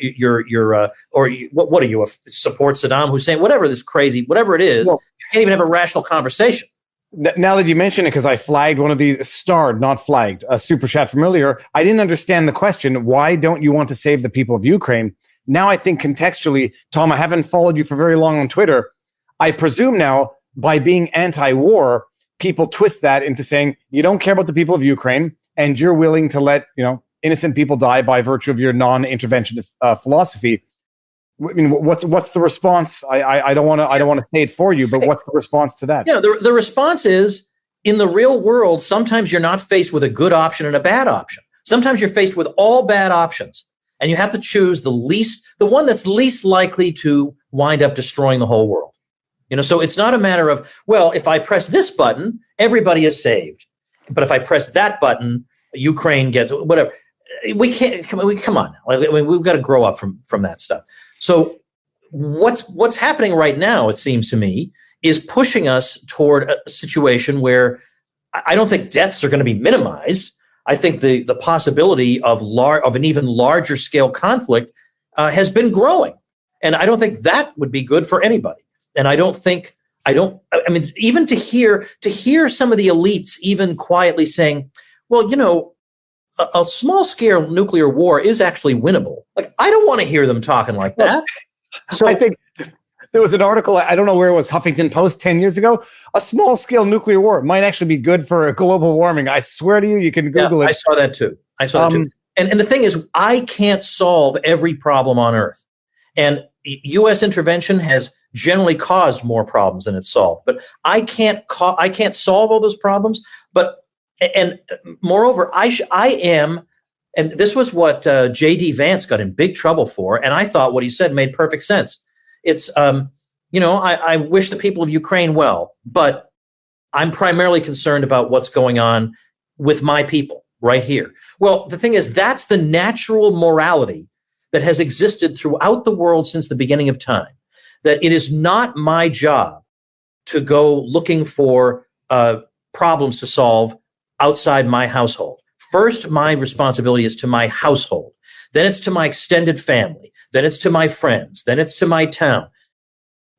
what are you, support Saddam Hussein, whatever it is. Well, you can't even have a rational conversation. Now that you mention it, because I flagged one of these, starred, not flagged, a super chat from earlier, I didn't understand the question. Why don't you want to save the people of Ukraine? Now I think contextually, Tom, I haven't followed you for very long on Twitter. I presume now, by being anti-war, people twist that into saying you don't care about the people of Ukraine and you're willing to let innocent people die by virtue of your non-interventionist philosophy. What's the response? I don't want to say it for you, but what's the response to that? Yeah, the response is, in the real world, sometimes you're not faced with a good option and a bad option. Sometimes you're faced with all bad options, and you have to choose the one that's least likely to wind up destroying the whole world. So it's not a matter of, well, if I press this button, everybody is saved, but if I press that button, Ukraine gets whatever. We can't. Come on. We've got to grow up from that stuff. So what's happening right now, it seems to me, is pushing us toward a situation where I don't think deaths are going to be minimized. I think the possibility of an even larger scale conflict has been growing, and I don't think that would be good for anybody. And even to hear some of the elites even quietly saying, well, a small scale nuclear war is actually winnable. I don't want to hear them talking like that. So I think there was an article, I don't know where it was, Huffington Post 10 years ago. A small scale nuclear war might actually be good for global warming. I swear to you, you can Google it. I saw that too. And the thing is, I can't solve every problem on Earth. And U.S. intervention has generally caused more problems than it's solved. But I can't solve all those problems. And moreover, I am, and this was what J.D. Vance got in big trouble for, and I thought what he said made perfect sense. It's, I wish the people of Ukraine well, but I'm primarily concerned about what's going on with my people right here. Well, the thing is, that's the natural morality that has existed throughout the world since the beginning of time, that it is not my job to go looking for problems to solve outside my household. First, my responsibility is to my household. Then it's to my extended family. Then it's to my friends. Then it's to my town.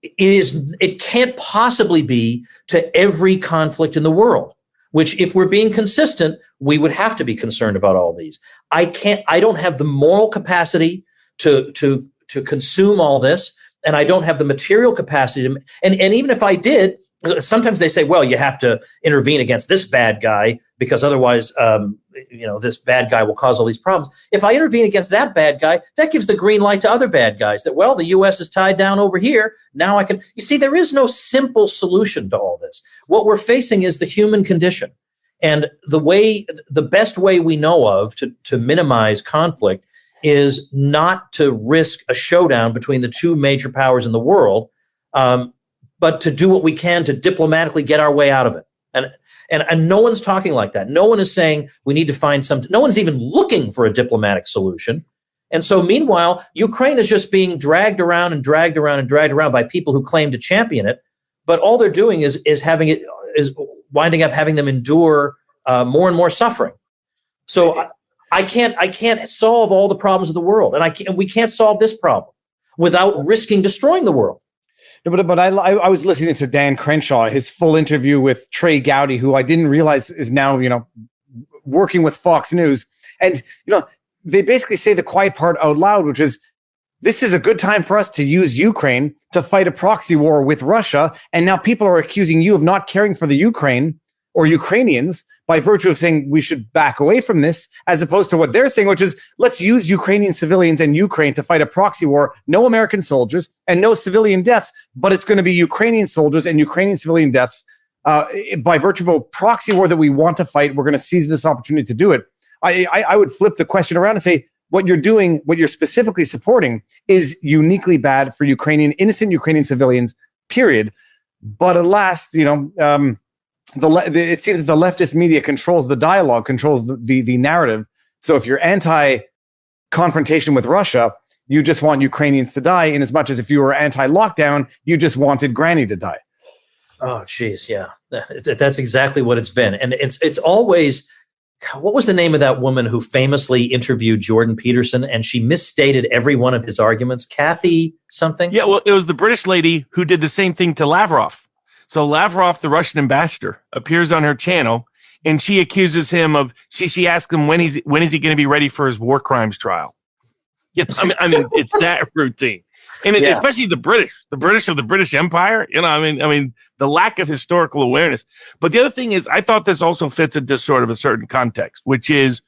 It can't possibly be to every conflict in the world, which if we're being consistent, we would have to be concerned about all these. I don't have the moral capacity to consume all this. and I don't have the material capacity to, and even if I did, sometimes they say, well, you have to intervene against this bad guy because otherwise, this bad guy will cause all these problems. If I intervene against that bad guy, that gives the green light to other bad guys that, well, the U.S. is tied down over here. Now I can, you see, there is no simple solution to all this. What we're facing is the human condition. And the best way we know of to minimize conflict is not to risk a showdown between the two major powers in the world, but to do what we can to diplomatically get our way out of it. And no one's talking like that. No one is saying we need to find no one's even looking for a diplomatic solution. And so meanwhile, Ukraine is just being dragged around and dragged around and dragged around by people who claim to champion it. But all they're doing is winding up having them endure more and more suffering. So I can't solve all the problems of the world. And we can't solve this problem without risking destroying the world. No, but I was listening to Dan Crenshaw, his full interview with Trey Gowdy, who I didn't realize is now, working with Fox News. And, they basically say the quiet part out loud, which is, this is a good time for us to use Ukraine to fight a proxy war with Russia. And now people are accusing you of not caring for the Ukraine or Ukrainians by virtue of saying we should back away from this, as opposed to what they're saying, which is let's use Ukrainian civilians and Ukraine to fight a proxy war, no American soldiers and no civilian deaths, but it's going to be Ukrainian soldiers and Ukrainian civilian deaths by virtue of a proxy war that we want to fight. We're going to seize this opportunity to do it. I would flip the question around and say, what you're doing, what you're specifically supporting is uniquely bad for innocent Ukrainian civilians, period. But alas, it seems that the leftist media controls the dialogue, controls the narrative. So if you're anti-confrontation with Russia, you just want Ukrainians to die, in as much as if you were anti-lockdown, you just wanted Granny to die. Oh, geez, yeah. That's exactly what it's been. And it's always, what was the name of that woman who famously interviewed Jordan Peterson and she misstated every one of his arguments? Kathy something? Yeah, well, it was the British lady who did the same thing to Lavrov. So Lavrov, the Russian ambassador, appears on her channel, and she accuses him of. She asks him when is he going to be ready for his war crimes trial. Yeah, I mean, it's that routine, and especially the British of the British Empire. The lack of historical awareness. But the other thing is, I thought this also fits into sort of a certain context, which is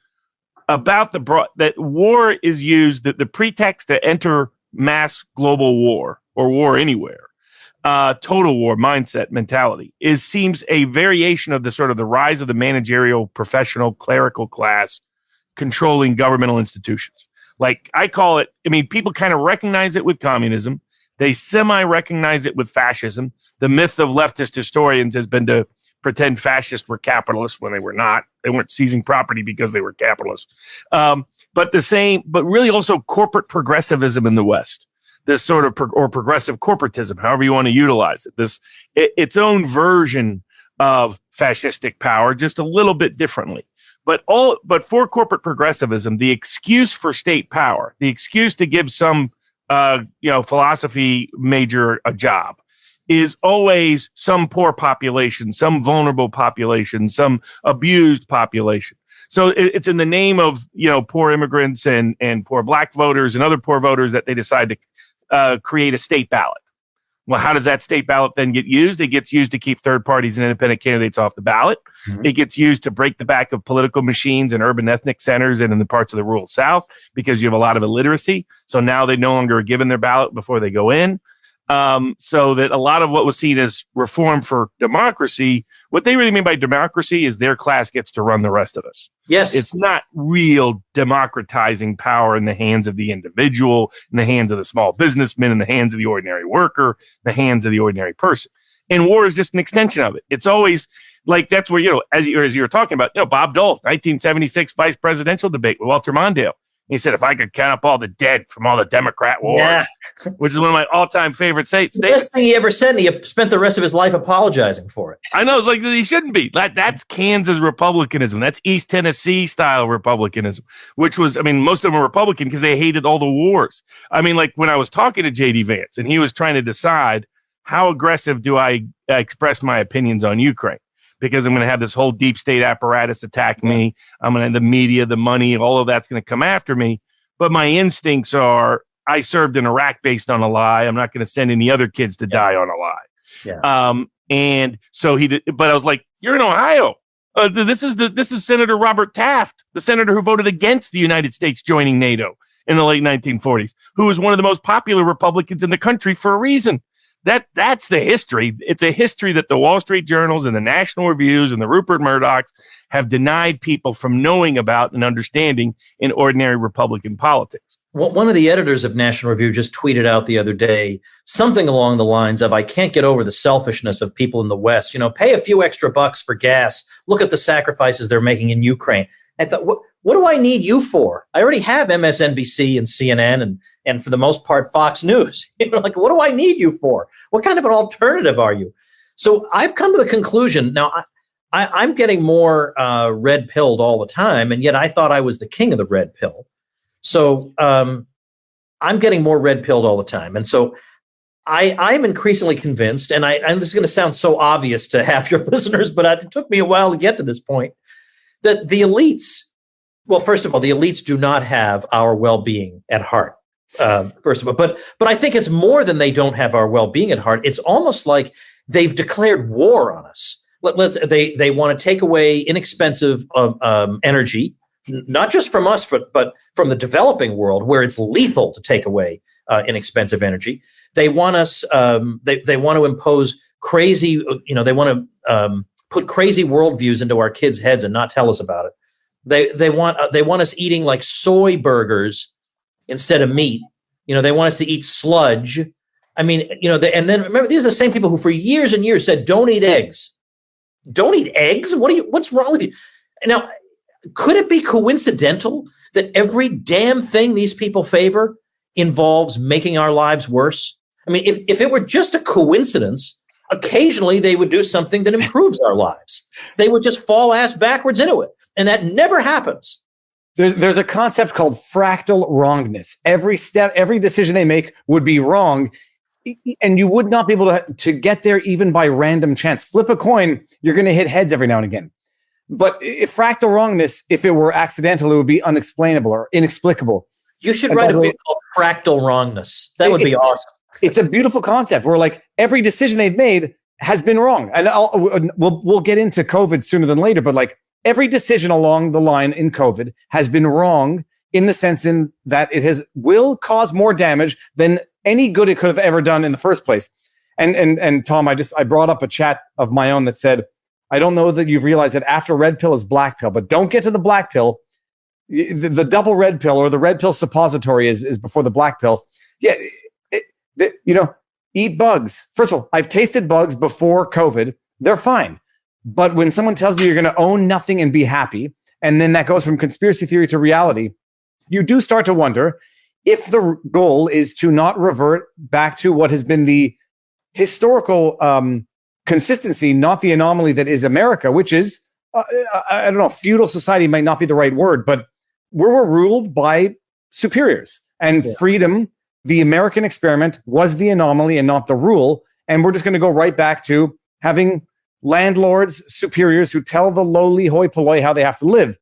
about that war is used, that the pretext to enter mass global war or war anywhere. Total war mindset mentality seems a variation of the sort of the rise of the managerial, professional, clerical class controlling governmental institutions. Like I call it, people kind of recognize it with communism. They semi-recognize it with fascism. The myth of leftist historians has been to pretend fascists were capitalists when they were not. They weren't seizing property because they were capitalists. But really also corporate progressivism in the West. This sort of or progressive corporatism, however you want to utilize it, its own version of fascistic power, just a little bit differently. But for corporate progressivism, the excuse for state power, the excuse to give some philosophy major a job, is always some poor population, some vulnerable population, some abused population. So it's in the name of poor immigrants and poor black voters and other poor voters that they decide to create a state ballot. Well, how does that state ballot then get used? It gets used to keep third parties and independent candidates off the ballot. Mm-hmm. It gets used to break the back of political machines in urban ethnic centers and in the parts of the rural South because you have a lot of illiteracy. So now they no longer are given their ballot before they go in. So that a lot of what was seen as reform for democracy, what they really mean by democracy is their class gets to run the rest of us. Yes. It's not real democratizing power in the hands of the individual, in the hands of the small businessman, in the hands of the ordinary worker, the hands of the ordinary person. And war is just an extension of it. It's always like, that's where, as you were talking about, Bob Dole, 1976 vice presidential debate with Walter Mondale. He said, if I could count up all the dead from all the Democrat wars, which is one of my all-time favorite states. The best thing he ever said, and he spent the rest of his life apologizing for it. I know. It's like, he shouldn't be. That's Kansas Republicanism. That's East Tennessee style Republicanism, which was, most of them were Republican because they hated all the wars. Like when I was talking to J.D. Vance and he was trying to decide how aggressive do I express my opinions on Ukraine? Because I'm going to have this whole deep state apparatus attack me. I'm going to have the media, the money, all of that's going to come after me. But my instincts are, I served in Iraq based on a lie. I'm not going to send any other kids to die on a lie. Yeah. And so he did, but I was like, you're in Ohio. This is Senator Robert Taft, the senator who voted against the United States joining NATO in the late 1940s, who was one of the most popular Republicans in the country for a reason. That's the history. It's a history that the Wall Street Journals and the National Reviews and the Rupert Murdochs have denied people from knowing about and understanding in ordinary Republican politics. Well, one of the editors of National Review just tweeted out the other day something along the lines of, I can't get over the selfishness of people in the West. Pay a few extra bucks for gas. Look at the sacrifices they're making in Ukraine. I thought, what do I need you for? I already have MSNBC and CNN and for the most part, Fox News. What do I need you for? What kind of an alternative are you? So I've come to the conclusion. Now, I'm getting more red-pilled all the time, and yet I thought I was the king of the red pill. So I'm getting more red-pilled all the time. And so I'm increasingly convinced, and this is going to sound so obvious to half your listeners, but it took me a while to get to this point, that the elites, well, first of all, the elites do not have our well-being at heart. First of all, but I think it's more than they don't have our well-being at heart. It's almost like they've declared war on us. They want to take away inexpensive energy, not just from us, but from the developing world, where it's lethal to take away inexpensive energy. They want us. They want to impose crazy. They want to put crazy worldviews into our kids' heads and not tell us about it. They want us eating like soy burgers instead of meat. They want us to eat sludge. I mean, and then remember, these are the same people who for years and years said, don't eat eggs. Don't eat eggs? What's wrong with you? Now, could it be coincidental that every damn thing these people favor involves making our lives worse? I mean, if it were just a coincidence, occasionally they would do something that improves our lives. They would just fall ass backwards into it. And that never happens. There's a concept called fractal wrongness. Every decision they make would be wrong, and you would not be able to get there even by random chance. Flip a coin, you're going to hit heads every now and again. But if fractal wrongness, if it were accidental, it would be unexplainable or inexplicable. You should write a book called Fractal Wrongness. That would be awesome. It's a beautiful concept where, like, every decision they've made has been wrong. And we'll get into COVID sooner than later, but like, every decision along the line in COVID has been wrong in the sense in that it will cause more damage than any good it could have ever done in the first place. And Tom, I brought up a chat of my own that said, I don't know that you've realized that after red pill is black pill, but don't get to the black pill. The double red pill or the red pill suppository is before the black pill. Yeah, eat bugs. First of all, I've tasted bugs before COVID. They're fine. But when someone tells you you're going to own nothing and be happy, and then that goes from conspiracy theory to reality, you do start to wonder if the goal is to not revert back to what has been the historical consistency, not the anomaly that is America, which is, I don't know, feudal society might not be the right word, but we're ruled by superiors. And freedom, the American experiment, was the anomaly and not the rule. And we're just going to go right back to having landlords, superiors who tell the lowly hoi polloi how they have to live.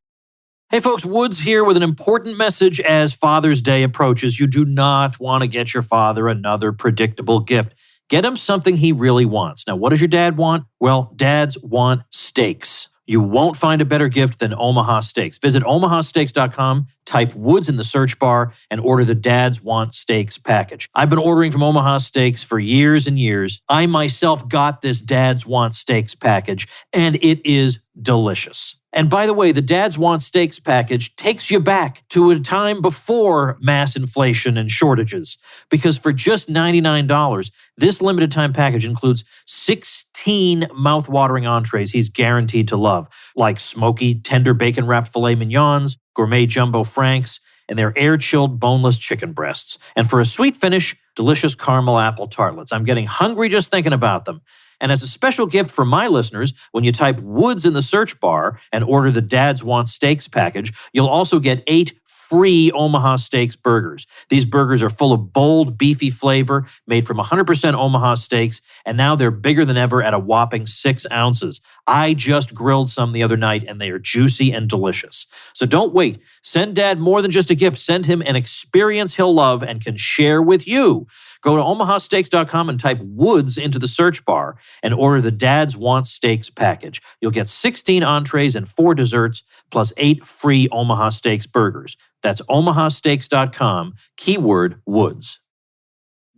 Hey folks, Woods here with an important message as Father's Day approaches. You do not want to get your father another predictable gift. Get him something he really wants. Now, what does your dad want? Well, dads want steaks. You won't find a better gift than Omaha Steaks. Visit omahasteaks.com, type Woods in the search bar, and order the Dads Want Steaks package. I've been ordering from Omaha Steaks for years and years. I myself got this Dads Want Steaks package, and it is delicious. And by the way, the Dads Want Steaks package takes you back to a time before mass inflation and shortages. Because for just $99, this limited time package includes 16 mouth-watering entrees he's guaranteed to love, like smoky, tender bacon-wrapped filet mignons, gourmet jumbo franks, and their air-chilled boneless chicken breasts. And for a sweet finish, delicious caramel apple tartlets. I'm getting hungry just thinking about them. And as a special gift for my listeners, when you type Woods in the search bar and order the Dads Want Steaks package, you'll also get 8 free Omaha Steaks burgers. These burgers are full of bold, beefy flavor, made from 100% Omaha steaks, and now they're bigger than ever at a whopping 6 ounces. I just grilled some the other night, and they are juicy and delicious. So don't wait. Send Dad more than just a gift. Send him an experience he'll love and can share with you. Go to omahasteaks.com and type Woods into the search bar and order the Dad's Want Steaks package. You'll get 16 entrees and 4 desserts, plus 8 free Omaha Steaks burgers. That's omahasteaks.com, keyword Woods.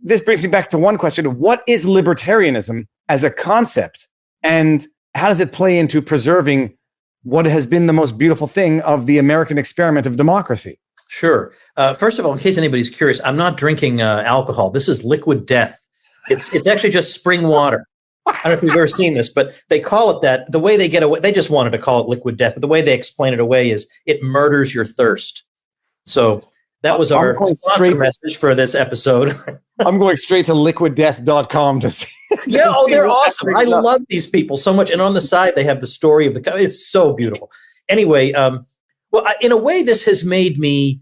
This brings me back to one question. What is libertarianism as a concept? And how does it play into preserving what has been the most beautiful thing of the American experiment of democracy? Sure. First of all, in case anybody's curious, I'm not drinking alcohol. This is liquid death. It's actually just spring water. I don't know if you've ever seen this, but they call it that. The way they get away, they just wanted to call it liquid death, but the way they explain it away is it murders your thirst. So that was our sponsor message for this episode. I'm going straight to liquiddeath.com to see. Yeah, they're awesome. I love these people so much. And on the side, they have the story of the. It's so beautiful. Anyway, in a way, this has made me.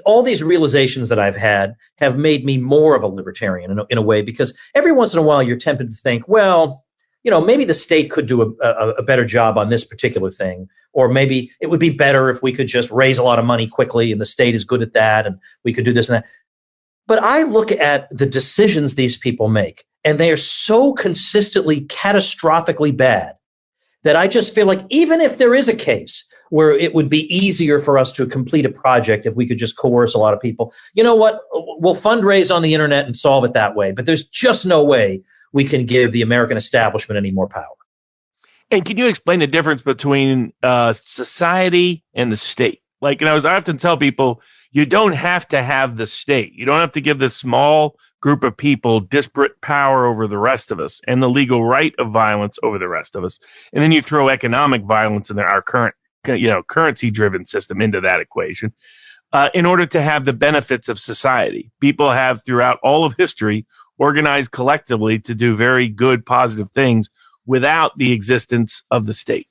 All these realizations that I've had have made me more of a libertarian in a way, because every once in a while you're tempted to think, well, maybe the state could do a better job on this particular thing, or maybe it would be better if we could just raise a lot of money quickly and the state is good at that and we could do this and that. But I look at the decisions these people make and they are so consistently catastrophically bad that I just feel like even if there is a case where it would be easier for us to complete a project if we could just coerce a lot of people. You know what? We'll fundraise on the internet and solve it that way. But there's just no way we can give the American establishment any more power. And can you explain the difference between society and the state? Like, I often tell people, you don't have to have the state. You don't have to give this small group of people disparate power over the rest of us and the legal right of violence over the rest of us. And then you throw economic violence in our current currency-driven system into that equation in order to have the benefits of society. People have, throughout all of history, organized collectively to do very good, positive things without the existence of the state.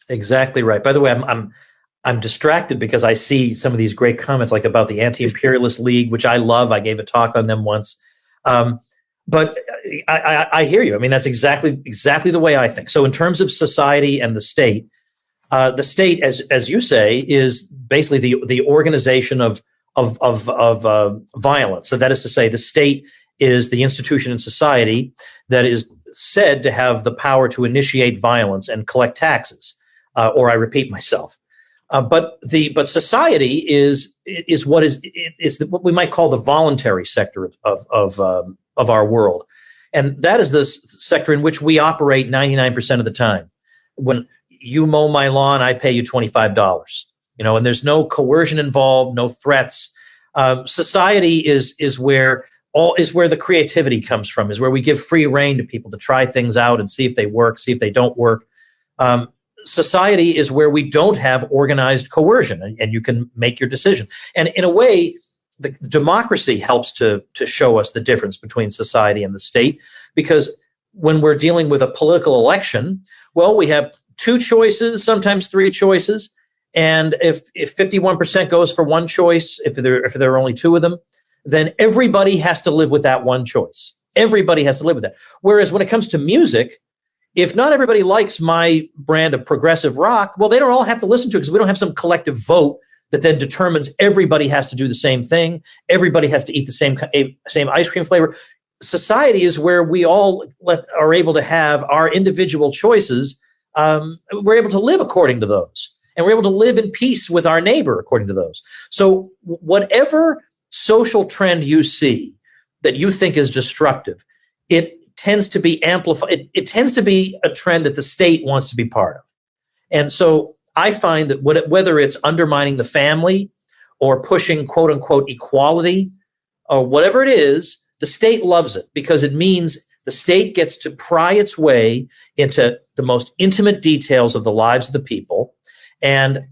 Exactly right. By the way, I'm distracted because I see some of these great comments, like about the Anti-Imperialist League, which I love. I gave a talk on them once. But I hear you. I mean, that's exactly the way I think. So in terms of society and the state, as you say, is basically the organization of violence. So that is to say, the state is the institution in society that is said to have the power to initiate violence and collect taxes. Or I repeat myself. But society is what what we might call the voluntary sector of our world, and that is the sector in which we operate 99% of the time. When you mow my lawn, I pay you $25. And there's no coercion involved, no threats. Society is where the creativity comes from, is where we give free rein to people to try things out and see if they work, see if they don't work. Society is where we don't have organized coercion and you can make your decision. And in a way, the democracy helps to show us the difference between society and the state, because when we're dealing with a political election, well, we have 2 choices, sometimes 3 choices. And if 51% goes for one choice, if there are only 2 of them, then everybody has to live with that one choice. Everybody has to live with that. Whereas when it comes to music, if not everybody likes my brand of progressive rock, well, they don't all have to listen to it because we don't have some collective vote that then determines everybody has to do the same thing. Everybody has to eat the same ice cream flavor. Society is where we all are able to have our individual choices. We're able to live according to those. And we're able to live in peace with our neighbor according to those. So whatever social trend you see that you think is destructive, it tends to be amplified. It tends to be a trend that the state wants to be part of. And so I find that whether it's undermining the family or pushing quote unquote equality or whatever it is, the state loves it because it means the state gets to pry its way into the most intimate details of the lives of the people. And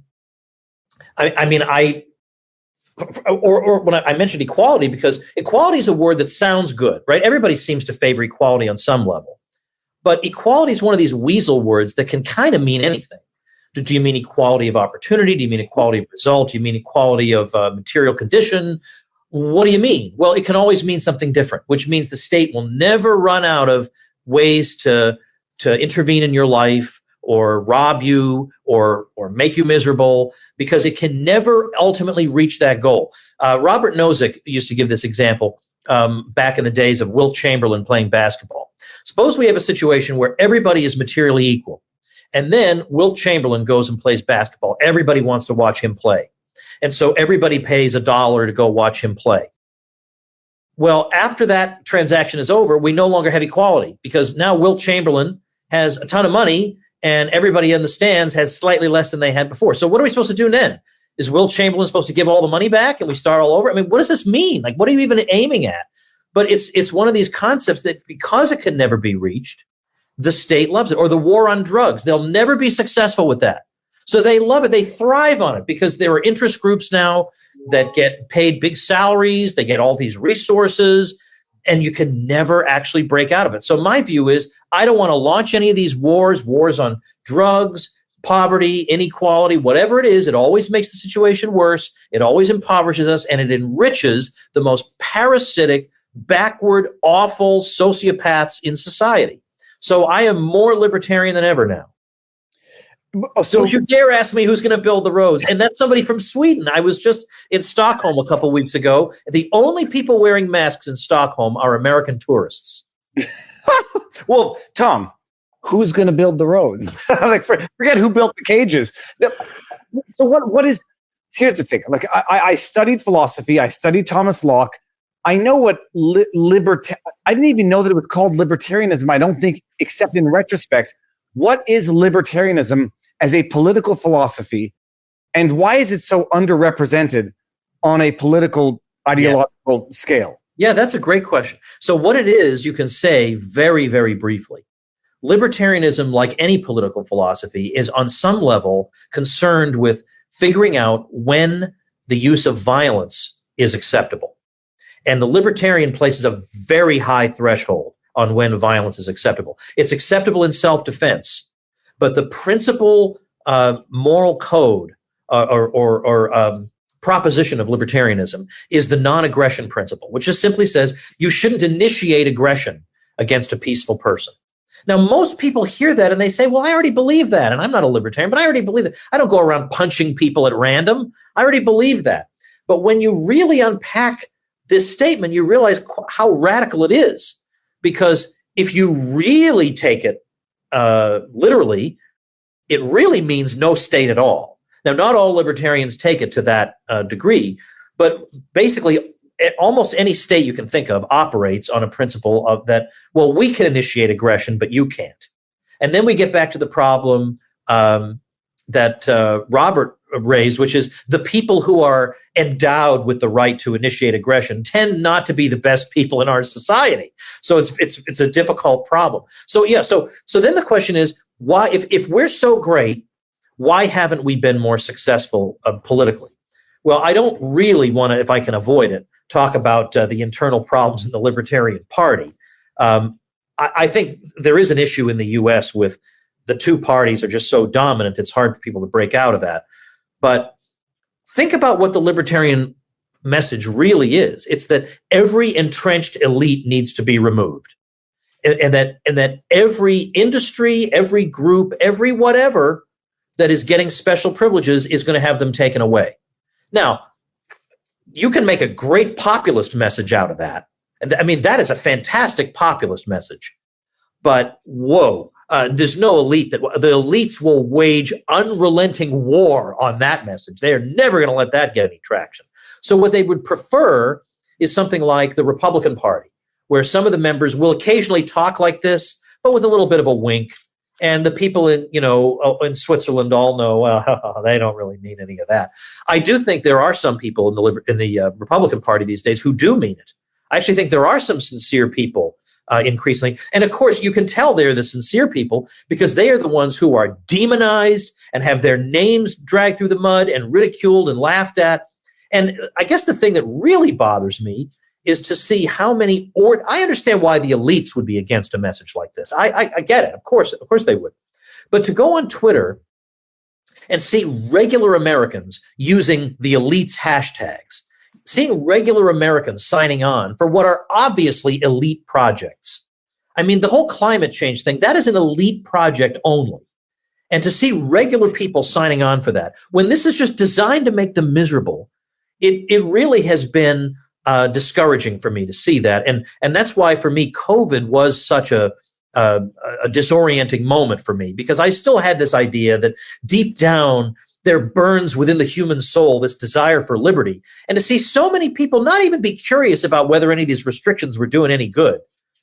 or when I mentioned equality, because equality is a word that sounds good, right? Everybody seems to favor equality on some level. But equality is one of these weasel words that can kind of mean anything. Do you mean equality of opportunity? Do you mean equality of result? Do you mean equality of material condition? What do you mean? Well, it can always mean something different, which means the state will never run out of ways to intervene in your life or rob you or make you miserable, because it can never ultimately reach that goal. Robert Nozick used to give this example back in the days of Wilt Chamberlain playing basketball. Suppose we have a situation where everybody is materially equal, and then Wilt Chamberlain goes and plays basketball. Everybody wants to watch him play. And so everybody pays $1 to go watch him play. Well, after that transaction is over, we no longer have equality, because now Wilt Chamberlain has a ton of money and everybody in the stands has slightly less than they had before. So what are we supposed to do then? Is Wilt Chamberlain supposed to give all the money back and we start all over? I mean, what does this mean? Like, what are you even aiming at? But it's one of these concepts that, because it can never be reached, the state loves it. Or the war on drugs. They'll never be successful with that. So they love it. They thrive on it because there are interest groups now that get paid big salaries. They get all these resources, and you can never actually break out of it. So my view is, I don't want to launch any of these wars on drugs, poverty, inequality, whatever it is. It always makes the situation worse. It always impoverishes us, and it enriches the most parasitic, backward, awful sociopaths in society. So I am more libertarian than ever now. So don't you dare ask me who's going to build the roads. And that's somebody from Sweden. I was just in Stockholm a couple of weeks ago. The only people wearing masks in Stockholm are American tourists. Well, Tom, who's going to build the roads? Like, forget who built the cages. So what is, here's the thing. Like, I studied philosophy. I studied Thomas Locke. I know what I didn't even know that it was called libertarianism. I don't think, except in retrospect. What is libertarianism as a political philosophy, and why is it so underrepresented on a political ideological scale? Yeah, that's a great question. So what it is, you can say very, very briefly. Libertarianism, like any political philosophy, is on some level concerned with figuring out when the use of violence is acceptable. And the libertarian places a very high threshold on when violence is acceptable. It's acceptable in self-defense, but the principal moral code or proposition of libertarianism is the non-aggression principle, which just simply says you shouldn't initiate aggression against a peaceful person. Now, most people hear that and they say, well, I already believe that, and I'm not a libertarian, but I already believe it. I don't go around punching people at random. I already believe that. But when you really unpack this statement, you realize how radical it is. Because if you really take it literally, it really means no state at all. Now, not all libertarians take it to that degree, but basically almost any state you can think of operates on a principle of that, well, we can initiate aggression, but you can't. And then we get back to the problem that Robert raised, which is the people who are endowed with the right to initiate aggression tend not to be the best people in our society. So it's a difficult problem. So yeah, so then the question is, why, if we're so great, why haven't we been more successful politically? Well, I don't really want to, if I can avoid it, talk about the internal problems in the Libertarian Party. I think there is an issue in the U.S. with the two parties are just so dominant, it's hard for people to break out of that. But think about what the libertarian message really is. It's that every entrenched elite needs to be removed. And that every industry, every group, every whatever that is getting special privileges is going to have them taken away. Now, you can make a great populist message out of that. And I mean, that is a fantastic populist message. But whoa. There's no elite that the elites will wage unrelenting war on that message. They are never going to let that get any traction. So what they would prefer is something like the Republican Party, where some of the members will occasionally talk like this, but with a little bit of a wink. And the people in Switzerland all know they don't really mean any of that. I do think there are some people in the Republican Party these days who do mean it. I actually think there are some sincere people. Increasingly. And of course, you can tell they're the sincere people because they are the ones who are demonized and have their names dragged through the mud and ridiculed and laughed at. And I guess the thing that really bothers me is to see how many, I understand why the elites would be against a message like this. I get it. Of course they would. But to go on Twitter and see regular Americans using the elites hashtags, seeing regular Americans signing on for what are obviously elite projects. I mean, the whole climate change thing, that is an elite project only. And to see regular people signing on for that, when this is just designed to make them miserable, it really has been discouraging for me to see that. And that's why, for me, COVID was such a disorienting moment for me, because I still had this idea that deep down there burns within the human soul this desire for liberty. And to see so many people not even be curious about whether any of these restrictions were doing any good,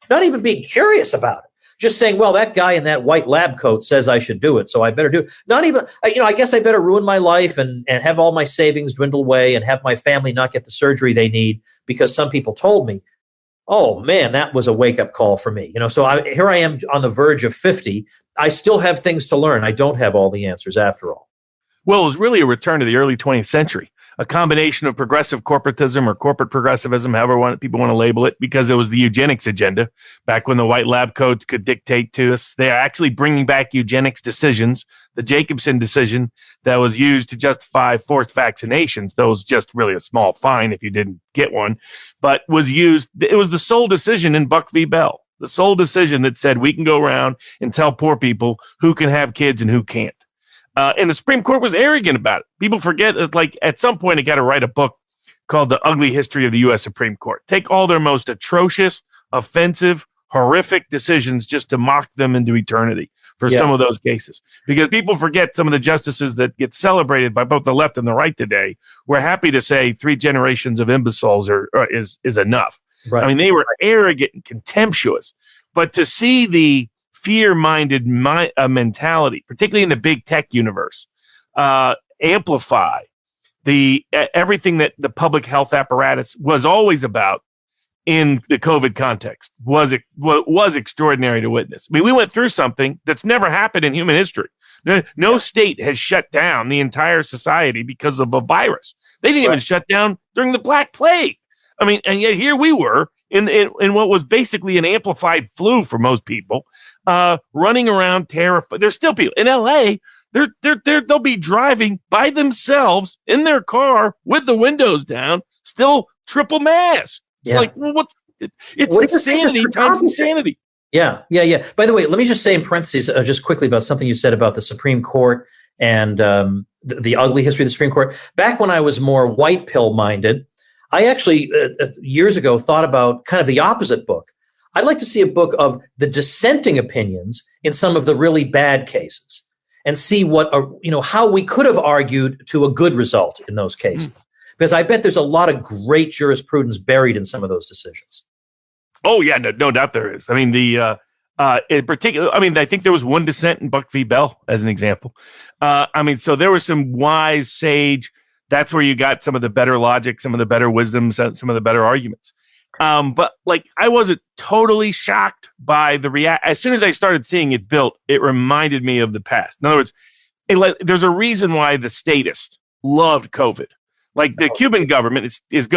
not even being curious about it. Just saying, well, that guy in that white lab coat says I should do it, so I better do it. Not even, I guess I better ruin my life and have all my savings dwindle away and have my family not get the surgery they need because some people told me. Oh, man, that was a wake-up call for me. So here I am on the verge of 50. I still have things to learn. I don't have all the answers after all. Well, it was really a return to the early 20th century, a combination of progressive corporatism or corporate progressivism, however people want to label it, because it was the eugenics agenda back when the white lab coats could dictate to us. They are actually bringing back eugenics decisions, the Jacobson decision that was used to justify forced vaccinations. That was just really a small fine if you didn't get one, but was used. It was the sole decision in Buck v. Bell, the sole decision that said we can go around and tell poor people who can have kids and who can't. And the Supreme Court was arrogant about it. People forget, like, at some point, they got to write a book called The Ugly History of the U.S. Supreme Court. Take all their most atrocious, offensive, horrific decisions just to mock them into eternity for some of those cases. Because people forget some of the justices that get celebrated by both the left and the right today. We're happy to say 3 generations of imbeciles is enough. Right. I mean, they were arrogant and contemptuous. But to see the fear-minded mentality, particularly in the big tech universe, amplify everything that the public health apparatus was always about in the COVID context was extraordinary to witness. I mean, we went through something that's never happened in human history. No state has shut down the entire society because of a virus. They didn't even shut down during the Black Plague. I mean, and yet here we were in what was basically an amplified flu for most people, running around terrified. There's still people in LA. They'll be driving by themselves in their car with the windows down, still triple masked. It's like, well, it's insanity times insanity. Yeah. By the way, let me just say in parentheses, just quickly about something you said about the Supreme Court and the ugly history of the Supreme Court. Back when I was more white pill minded, I actually years ago thought about kind of the opposite book. I'd like to see a book of the dissenting opinions in some of the really bad cases and see how we could have argued to a good result in those cases. Because I bet there's a lot of great jurisprudence buried in some of those decisions. Oh, yeah, no doubt there is. I mean, in particular, I think there was one dissent in Buck v. Bell as an example. So there was some wise sage. That's where you got some of the better logic, some of the better wisdom, some of the better arguments. But I wasn't totally shocked by the as soon as I started seeing it built, it reminded me of the past. In other words, there's a reason why the statists loved COVID. The Cuban government is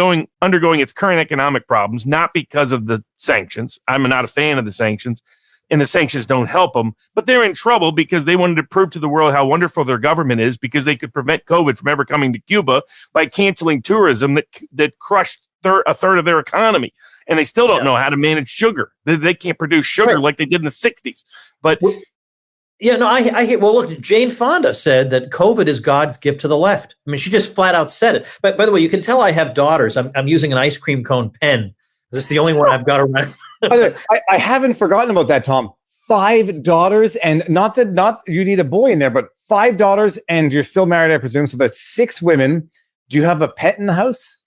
undergoing its current economic problems, not because of the sanctions. I'm not a fan of the sanctions, and the sanctions don't help them, but they're in trouble because they wanted to prove to the world how wonderful their government is because they could prevent COVID from ever coming to Cuba by canceling tourism that crushed a third of their economy. And they still don't know how to manage sugar. They can't produce sugar like they did in the 60s. But I hear. Well, look, Jane Fonda said that COVID is God's gift to the left. I mean, she just flat out said it. But by the way, you can tell I have daughters. I'm using an ice cream cone pen. This is the only one I've got around. I haven't forgotten about that, Tom. 5 daughters, and not you need a boy in there, but 5 daughters, and you're still married, I presume. So there's 6 women. Do you have a pet in the house?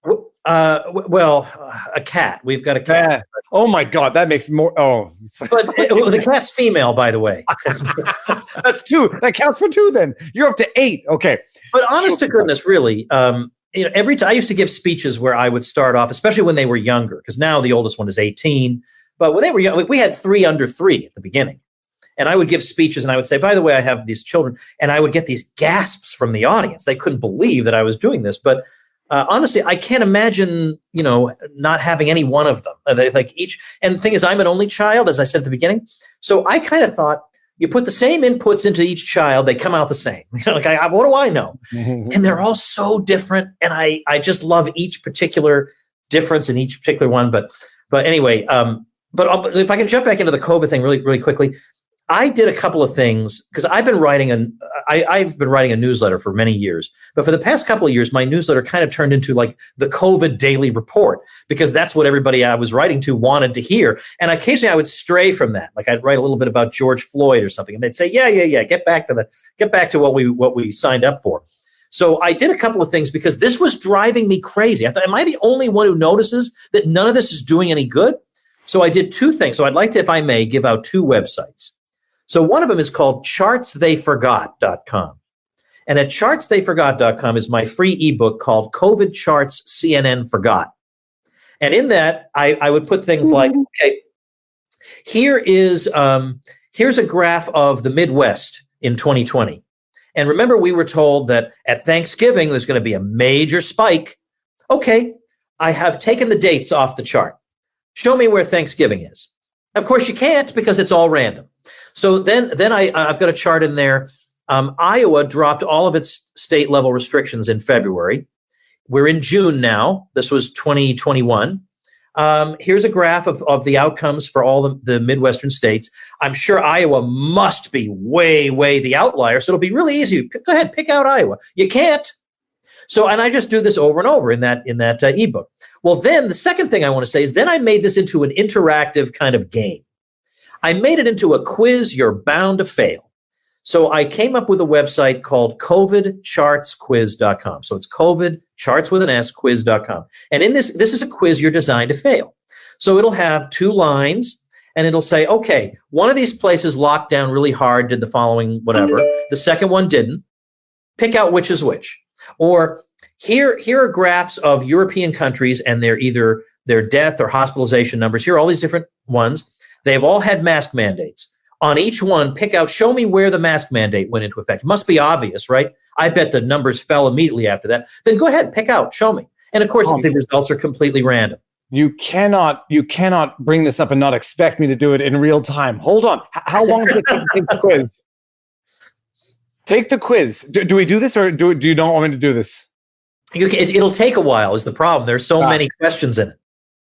A cat. We've got a cat. Oh my God, that makes more. Oh, but the cat's female, by the way. That's 2. That counts for 2. Then you're up to 8. Okay. But honest to goodness, really, every time I used to give speeches where I would start off, especially when they were younger, because now the oldest one is 18. But when they were young, we had 3 under 3 at the beginning. And I would give speeches and I would say, by the way, I have these children. And I would get these gasps from the audience. They couldn't believe that I was doing this. But honestly, I can't imagine, not having any one of them. And the thing is, I'm an only child, as I said at the beginning. So I kind of thought, You put the same inputs into each child, they come out the same. Like, what do I know? And they're all so different. And I just love each particular difference in each particular one. But anyway, but if I can jump back into the COVID thing really, really quickly, I did a couple of things because I've been writing a newsletter for many years, but for the past couple of years, my newsletter kind of turned into like the COVID daily report because that's what everybody I was writing to wanted to hear. And occasionally I would stray from that. Like I'd write a little bit about George Floyd or something, and they'd say, yeah, get back to what we signed up for. So I did a couple of things because this was driving me crazy. I thought, am I the only one who notices that none of this is doing any good? So I did two things. So I'd like to, if I may, give out two websites. So one of them is called chartstheyforgot.com. And at chartstheyforgot.com is my free ebook called COVID Charts CNN Forgot. And in that, I would put things like, okay, here's a graph of the Midwest in 2020. And remember, we were told that at Thanksgiving, there's going to be a major spike. Okay, I have taken the dates off the chart. Show me where Thanksgiving is. Of course, you can't because it's all random. So then I've got a chart in there. Iowa dropped all of its state level restrictions in February. We're in June now. This was 2021. Here's a graph of the outcomes for all the Midwestern states. I'm sure Iowa must be way the outlier. So it'll be really easy. Go ahead, pick out Iowa. You can't. So, and I just do this over and over in that ebook. Well, then the second thing I want to say is then I made this into an interactive kind of game. I made it into a quiz you're bound to fail. So I came up with a website called covidchartsquiz.com. So it's COVID charts with an S quiz.com. And in this is a quiz you're designed to fail. So it'll have two lines and it'll say, okay, one of these places locked down really hard, did the following, whatever. The second one didn't. Pick out which is which. Or here are graphs of European countries and their death or hospitalization numbers. Here are all these different ones. They've all had mask mandates. On each one, pick out, show me where the mask mandate went into effect. It must be obvious, right? I bet the numbers fell immediately after that. Then go ahead, pick out, show me. And of course, the results are completely random. You cannot bring this up and not expect me to do it in real time. Hold on. How long does it take to take the quiz? Take the quiz. Do we do this or do you don't want me to do this? It'll take a while is the problem. There's so many questions in it.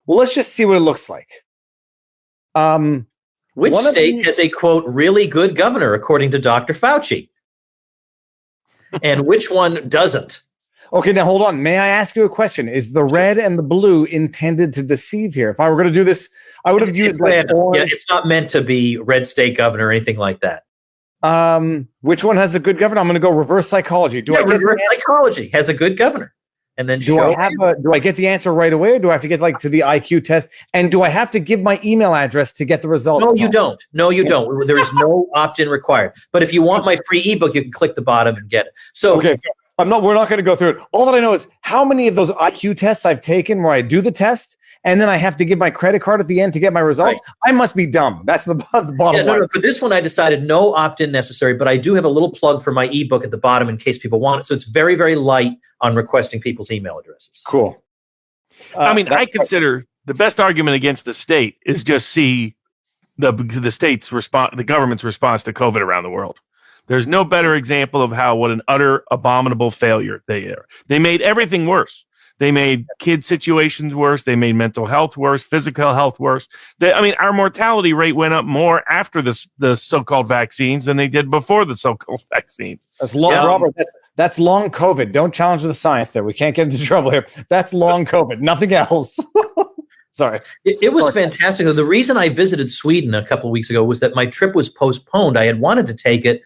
Well, let's just see what it looks like. Which state has a, quote, really good governor, according to Dr. Fauci? And which one doesn't? Okay, now hold on. May I ask you a question? Is the red and the blue intended to deceive here? If I were going to do this, I would have used like orange. Yeah, it's not meant to be red state governor or anything like that. Which one has a good governor? I'm going to go reverse psychology. Reverse psychology has a good governor. And then do I get the answer right away, or do I have to get like to the IQ test? And do I have to give my email address to get the results? No, you don't. No, you don't. There is no opt-in required. But if you want my free ebook, you can click the bottom and get it. So okay, we're not going to go through it. All that I know is how many of those IQ tests I've taken where I do the test and then I have to give my credit card at the end to get my results. Right. I must be dumb. That's the bottom line. No, for this one, I decided no opt-in necessary, but I do have a little plug for my ebook at the bottom in case people want it. So it's very, very light on requesting people's email addresses. Cool. I consider the best argument against the state is just see the state's response, the government's response to COVID around the world. There's no better example of what an utter abominable failure they are. They made everything worse. They made kid situations worse. They made mental health worse, physical health worse. Our mortality rate went up more after the so-called vaccines than they did before the so-called vaccines. That's long, Robert. That's long COVID. Don't challenge the science there. We can't get into trouble here. That's long COVID. Nothing else. Sorry. It was fantastic. The reason I visited Sweden a couple of weeks ago was that my trip was postponed. I had wanted to take it,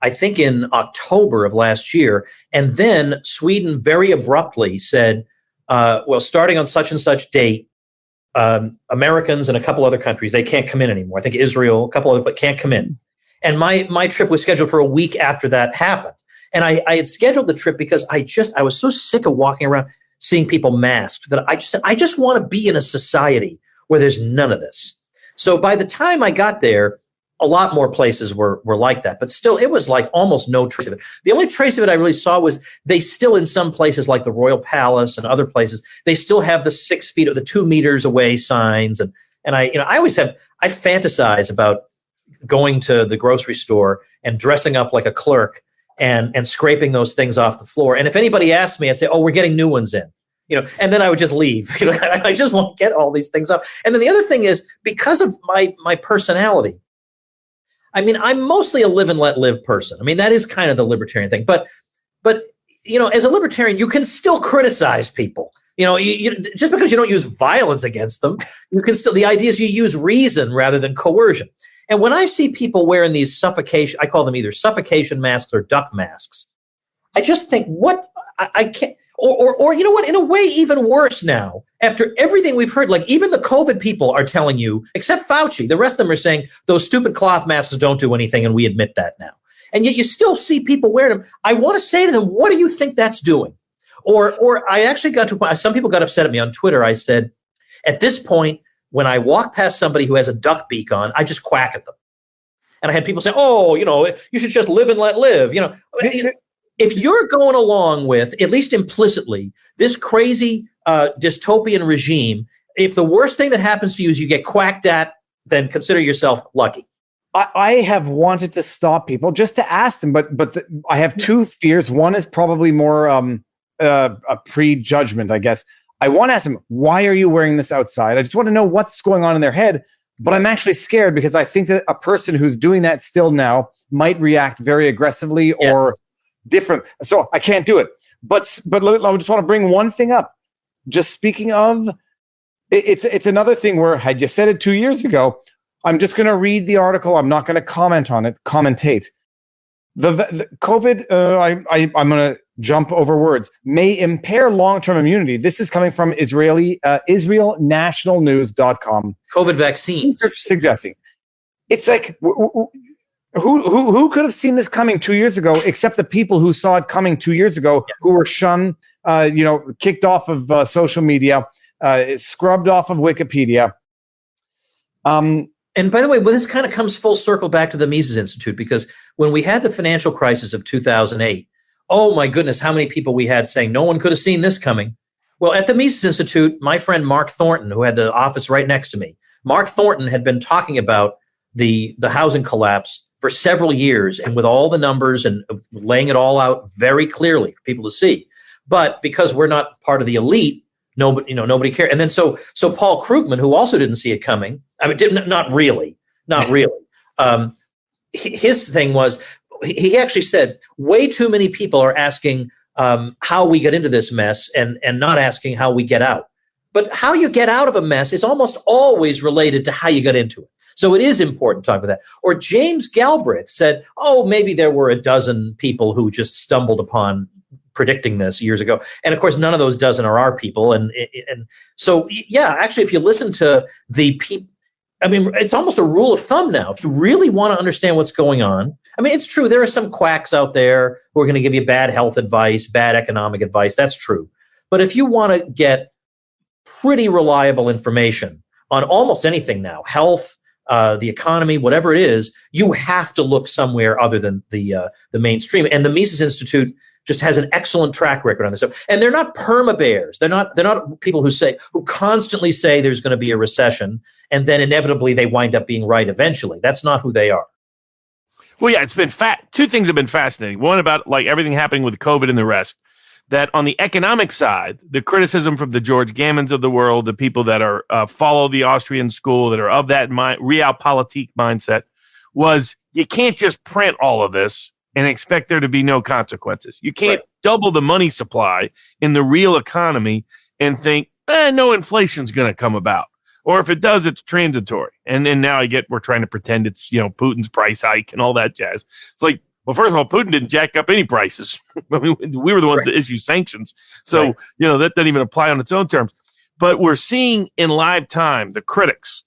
I think, in October of last year. And then Sweden very abruptly said, starting on such and such date, Americans and a couple other countries, they can't come in anymore. I think Israel, a couple other, but can't come in. And my trip was scheduled for a week after that happened. And I had scheduled the trip because I was so sick of walking around seeing people masked that I just want to be in a society where there's none of this. So by the time I got there, a lot more places were like that, but still it was like almost no trace of it. The only trace of it I really saw was they still, in some places like the Royal Palace and other places, they still have the 6 feet or the 2 meters away signs. And I fantasize about going to the grocery store and dressing up like a clerk and scraping those things off the floor. And if anybody asked me, I'd say, "Oh, we're getting new ones in." And then I would just leave. I just won't get all these things up. And then the other thing is, because of my personality, I'm mostly a live and let live person. That is kind of the libertarian thing. But as a libertarian, you can still criticize people. You just because you don't use violence against them, you can still. The idea is you use reason rather than coercion. And when I see people wearing these suffocation, I call them either suffocation masks or duck masks. I just think, what I can't. Or you know what? In a way, even worse now, after everything we've heard, like even the COVID people are telling you, except Fauci, the rest of them are saying those stupid cloth masks don't do anything, and we admit that now. And yet you still see people wearing them. I want to say to them, what do you think that's doing? Or I actually got to, some people got upset at me on Twitter. I said, at this point, when I walk past somebody who has a duck beak on, I just quack at them. And I had people say, "Oh, you should just live and let live." If you're going along with, at least implicitly, this crazy dystopian regime, if the worst thing that happens to you is you get quacked at, then consider yourself lucky. I have wanted to stop people just to ask them, but I have two fears. One is probably more a prejudgment, I guess. I want to ask them, why are you wearing this outside? I just want to know what's going on in their head, but I'm actually scared because I think that a person who's doing that still now might react very aggressively or different. So I can't do it. But I just want to bring one thing up. Just speaking of, it's another thing where, had you said it 2 years ago, I'm just going to read the article. I'm not going to comment on it, commentate. The COVID, I'm going to jump over words, may impair long-term immunity. This is coming from IsraelNationalNews.com. COVID vaccines. Research suggesting. It's like, who could have seen this coming 2 years ago, except the people who saw it coming 2 years ago, who were shunned, kicked off of social media, scrubbed off of Wikipedia. And by the way, this kind of comes full circle back to the Mises Institute, because when we had the financial crisis of 2008, oh my goodness, how many people we had saying no one could have seen this coming. Well, at the Mises Institute, my friend Mark Thornton, who had the office right next to me, Mark Thornton had been talking about the housing collapse for several years, and with all the numbers and laying it all out very clearly for people to see. But because we're not part of the elite, nobody cared. And then so Paul Krugman, who also didn't see it coming, not really. His thing was, he actually said, way too many people are asking how we get into this mess and not asking how we get out. But how you get out of a mess is almost always related to how you got into it. So it is important to talk about that. Or James Galbraith said, oh, maybe there were a dozen people who just stumbled upon predicting this years ago. And of course, none of those dozen are our people. And so, yeah, actually, if you listen to the people, it's almost a rule of thumb now. If you really want to understand what's going on, it's true. There are some quacks out there who are going to give you bad health advice, bad economic advice. That's true. But if you want to get pretty reliable information on almost anything now, health, the economy, whatever it is, you have to look somewhere other than the mainstream. And the Mises Institute just has an excellent track record on this stuff. And they're not perma bears. They're not people who constantly say there's going to be a recession, and then inevitably they wind up being right eventually. That's not who they are. Well, yeah, it's been two things have been fascinating. One about like everything happening with COVID and the rest. That on the economic side, the criticism from the George Gammons of the world, the people that are follow the Austrian school, that are of that realpolitik mindset, was you can't just print all of this and expect there to be no consequences. You can't double the money supply in the real economy and think, no inflation's going to come about. Or if it does, it's transitory. And then now we're trying to pretend it's, Putin's price hike and all that jazz. It's like, well, first of all, Putin didn't jack up any prices. We were the ones that issue sanctions. So, that doesn't even apply on its own terms. But we're seeing in live time, the critics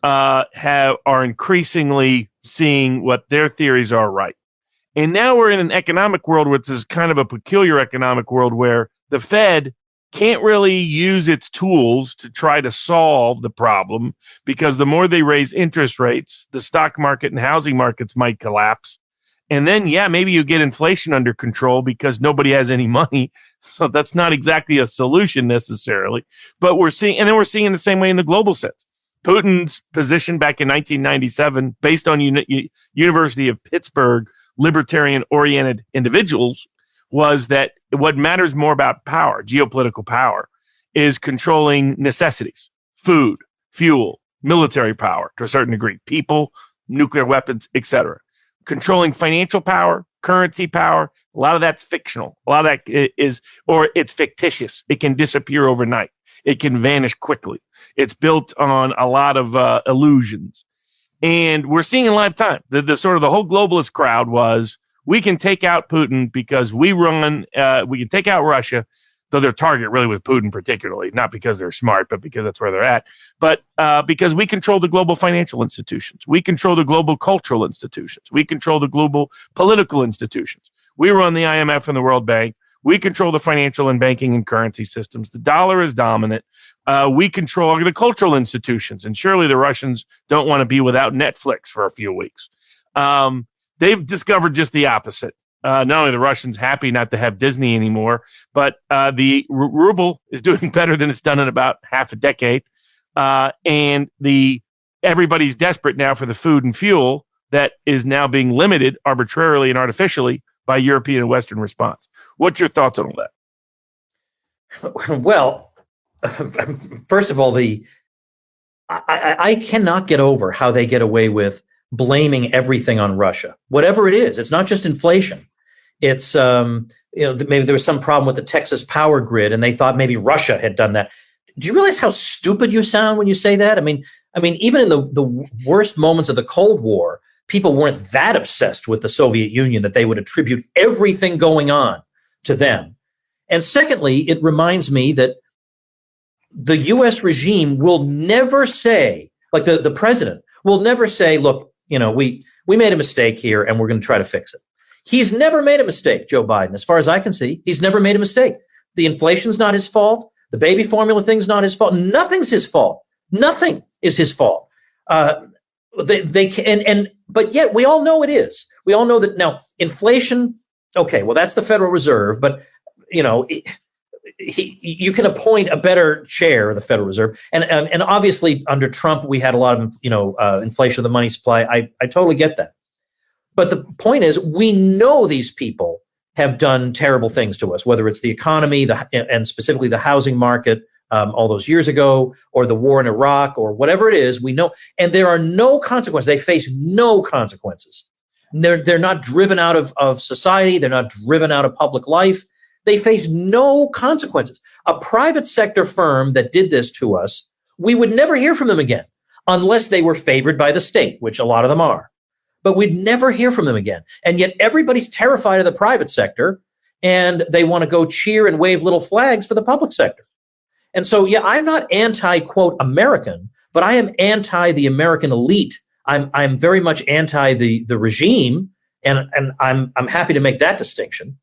are increasingly seeing what their theories are right. And now we're in an economic world, which is kind of a peculiar economic world where the Fed can't really use its tools to try to solve the problem, because the more they raise interest rates, the stock market and housing markets might collapse. And then, maybe you get inflation under control because nobody has any money. So that's not exactly a solution necessarily. But we're seeing in the same way in the global sense. Putin's position back in 1997, based on University of Pittsburgh libertarian-oriented individuals, was that what matters more about power, geopolitical power, is controlling necessities, food, fuel, military power to a certain degree, people, nuclear weapons, etc. Controlling financial power, currency power, a lot of that's fictional. A lot of that is, or it's fictitious. It can disappear overnight. It can vanish quickly. It's built on a lot of illusions. And we're seeing in live time, the sort of the whole globalist crowd was, we can take out Putin because we can take out Russia, though their target really was Putin particularly, not because they're smart, but because that's where they're at. But because we control the global financial institutions. We control the global cultural institutions. We control the global political institutions. We run the IMF and the World Bank. We control the financial and banking and currency systems. The dollar is dominant. We control the cultural institutions. And surely the Russians don't want to be without Netflix for a few weeks. They've discovered just the opposite. Not only the Russians happy not to have Disney anymore, but the ruble is doing better than it's done in about half a decade. And everybody's desperate now for the food and fuel that is now being limited arbitrarily and artificially by European and Western response. What's your thoughts on all that? Well, first of all, I cannot get over how they get away with blaming everything on Russia, whatever it is. It's not just inflation. It's maybe there was some problem with the Texas power grid, and they thought maybe Russia had done that. Do you realize how stupid you sound when you say that? I mean, even in the worst moments of the Cold War, people weren't that obsessed with the Soviet Union that they would attribute everything going on to them. And secondly, it reminds me that the U.S. regime will never say, like the president will never say, look, we made a mistake here and we're going to try to fix it. He's never made a mistake, Joe Biden. As far as I can see, he's never made a mistake. The inflation's not his fault. The baby formula thing's not his fault. Nothing's his fault. Nothing is his fault. But yet we all know it is. We all know that now inflation. Okay, well that's the Federal Reserve, but you can appoint a better chair of the Federal Reserve, and obviously under Trump we had a lot of inflation of the money supply. I totally get that, but the point is we know these people have done terrible things to us, whether it's the economy, and specifically the housing market all those years ago, or the war in Iraq, or whatever it is. We know, and there are no consequences. They face no consequences. They're not driven out of society. They're not driven out of public life. They face no consequences. A private sector firm that did this to us, we would never hear from them again unless they were favored by the state, which a lot of them are. But we'd never hear from them again. And yet everybody's terrified of the private sector, and they want to go cheer and wave little flags for the public sector. And so, yeah, I'm not anti-quote American, but I am anti the American elite. I'm very much anti the regime, and I'm happy to make that distinction.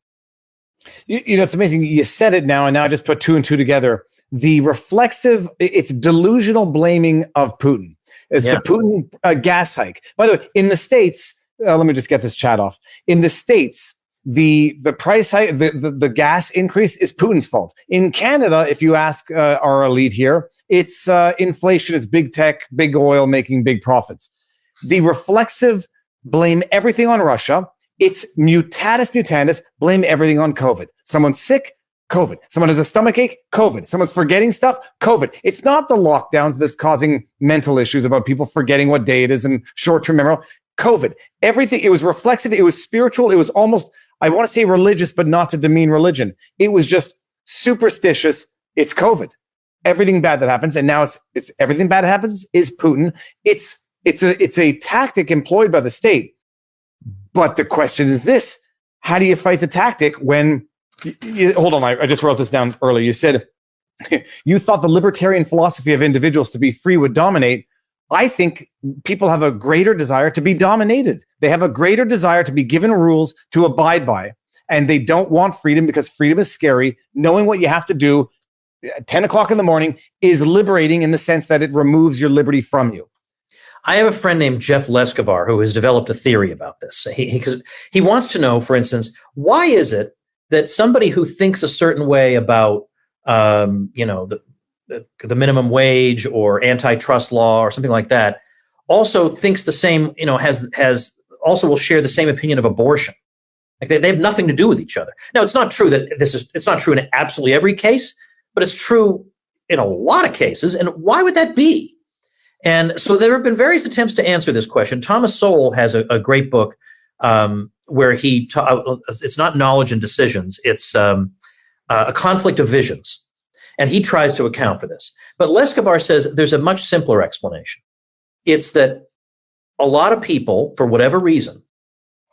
It's amazing. You said it now, and now I just put two and two together. The reflexive, it's delusional blaming of Putin. It's the Putin gas hike. By the way, in the States, let me just get this chat off. In the States, the price hike, the gas increase is Putin's fault. In Canada, if you ask our elite here, it's inflation, it's big tech, big oil making big profits. The reflexive blame everything on Russia. It's mutatis mutandis, blame everything on COVID. Someone's sick, COVID. Someone has a stomachache, COVID. Someone's forgetting stuff, COVID. It's not the lockdowns that's causing mental issues about people forgetting what day it is and short-term memory. COVID. Everything, it was reflexive, it was spiritual, it was almost, I want to say religious, but not to demean religion. It was just superstitious. It's COVID. Everything bad that happens, and now it's everything bad that happens is Putin. It's a tactic employed by the state. But the question is this: how do you fight the tactic when? Hold on, I just wrote this down earlier. You said you thought the libertarian philosophy of individuals to be free would dominate. I think people have a greater desire to be dominated. They have a greater desire to be given rules to abide by, and they don't want freedom because freedom is scary. Knowing what you have to do at 10 o'clock in the morning is liberating in the sense that it removes your liberty from you. I have a friend named Jeff Lescovar who has developed a theory about this. He wants to know, for instance, why is it that somebody who thinks a certain way about, the minimum wage or antitrust law or something like that, also thinks the same, has also will share the same opinion of abortion. Like they have nothing to do with each other. Now, it's not true that it's not true in absolutely every case, but it's true in a lot of cases. And why would that be? And so there have been various attempts to answer this question. Thomas Sowell has a great book where it's not Knowledge and Decisions, it's a conflict of visions. And he tries to account for this. But Lescabar says there's a much simpler explanation. It's that a lot of people, for whatever reason,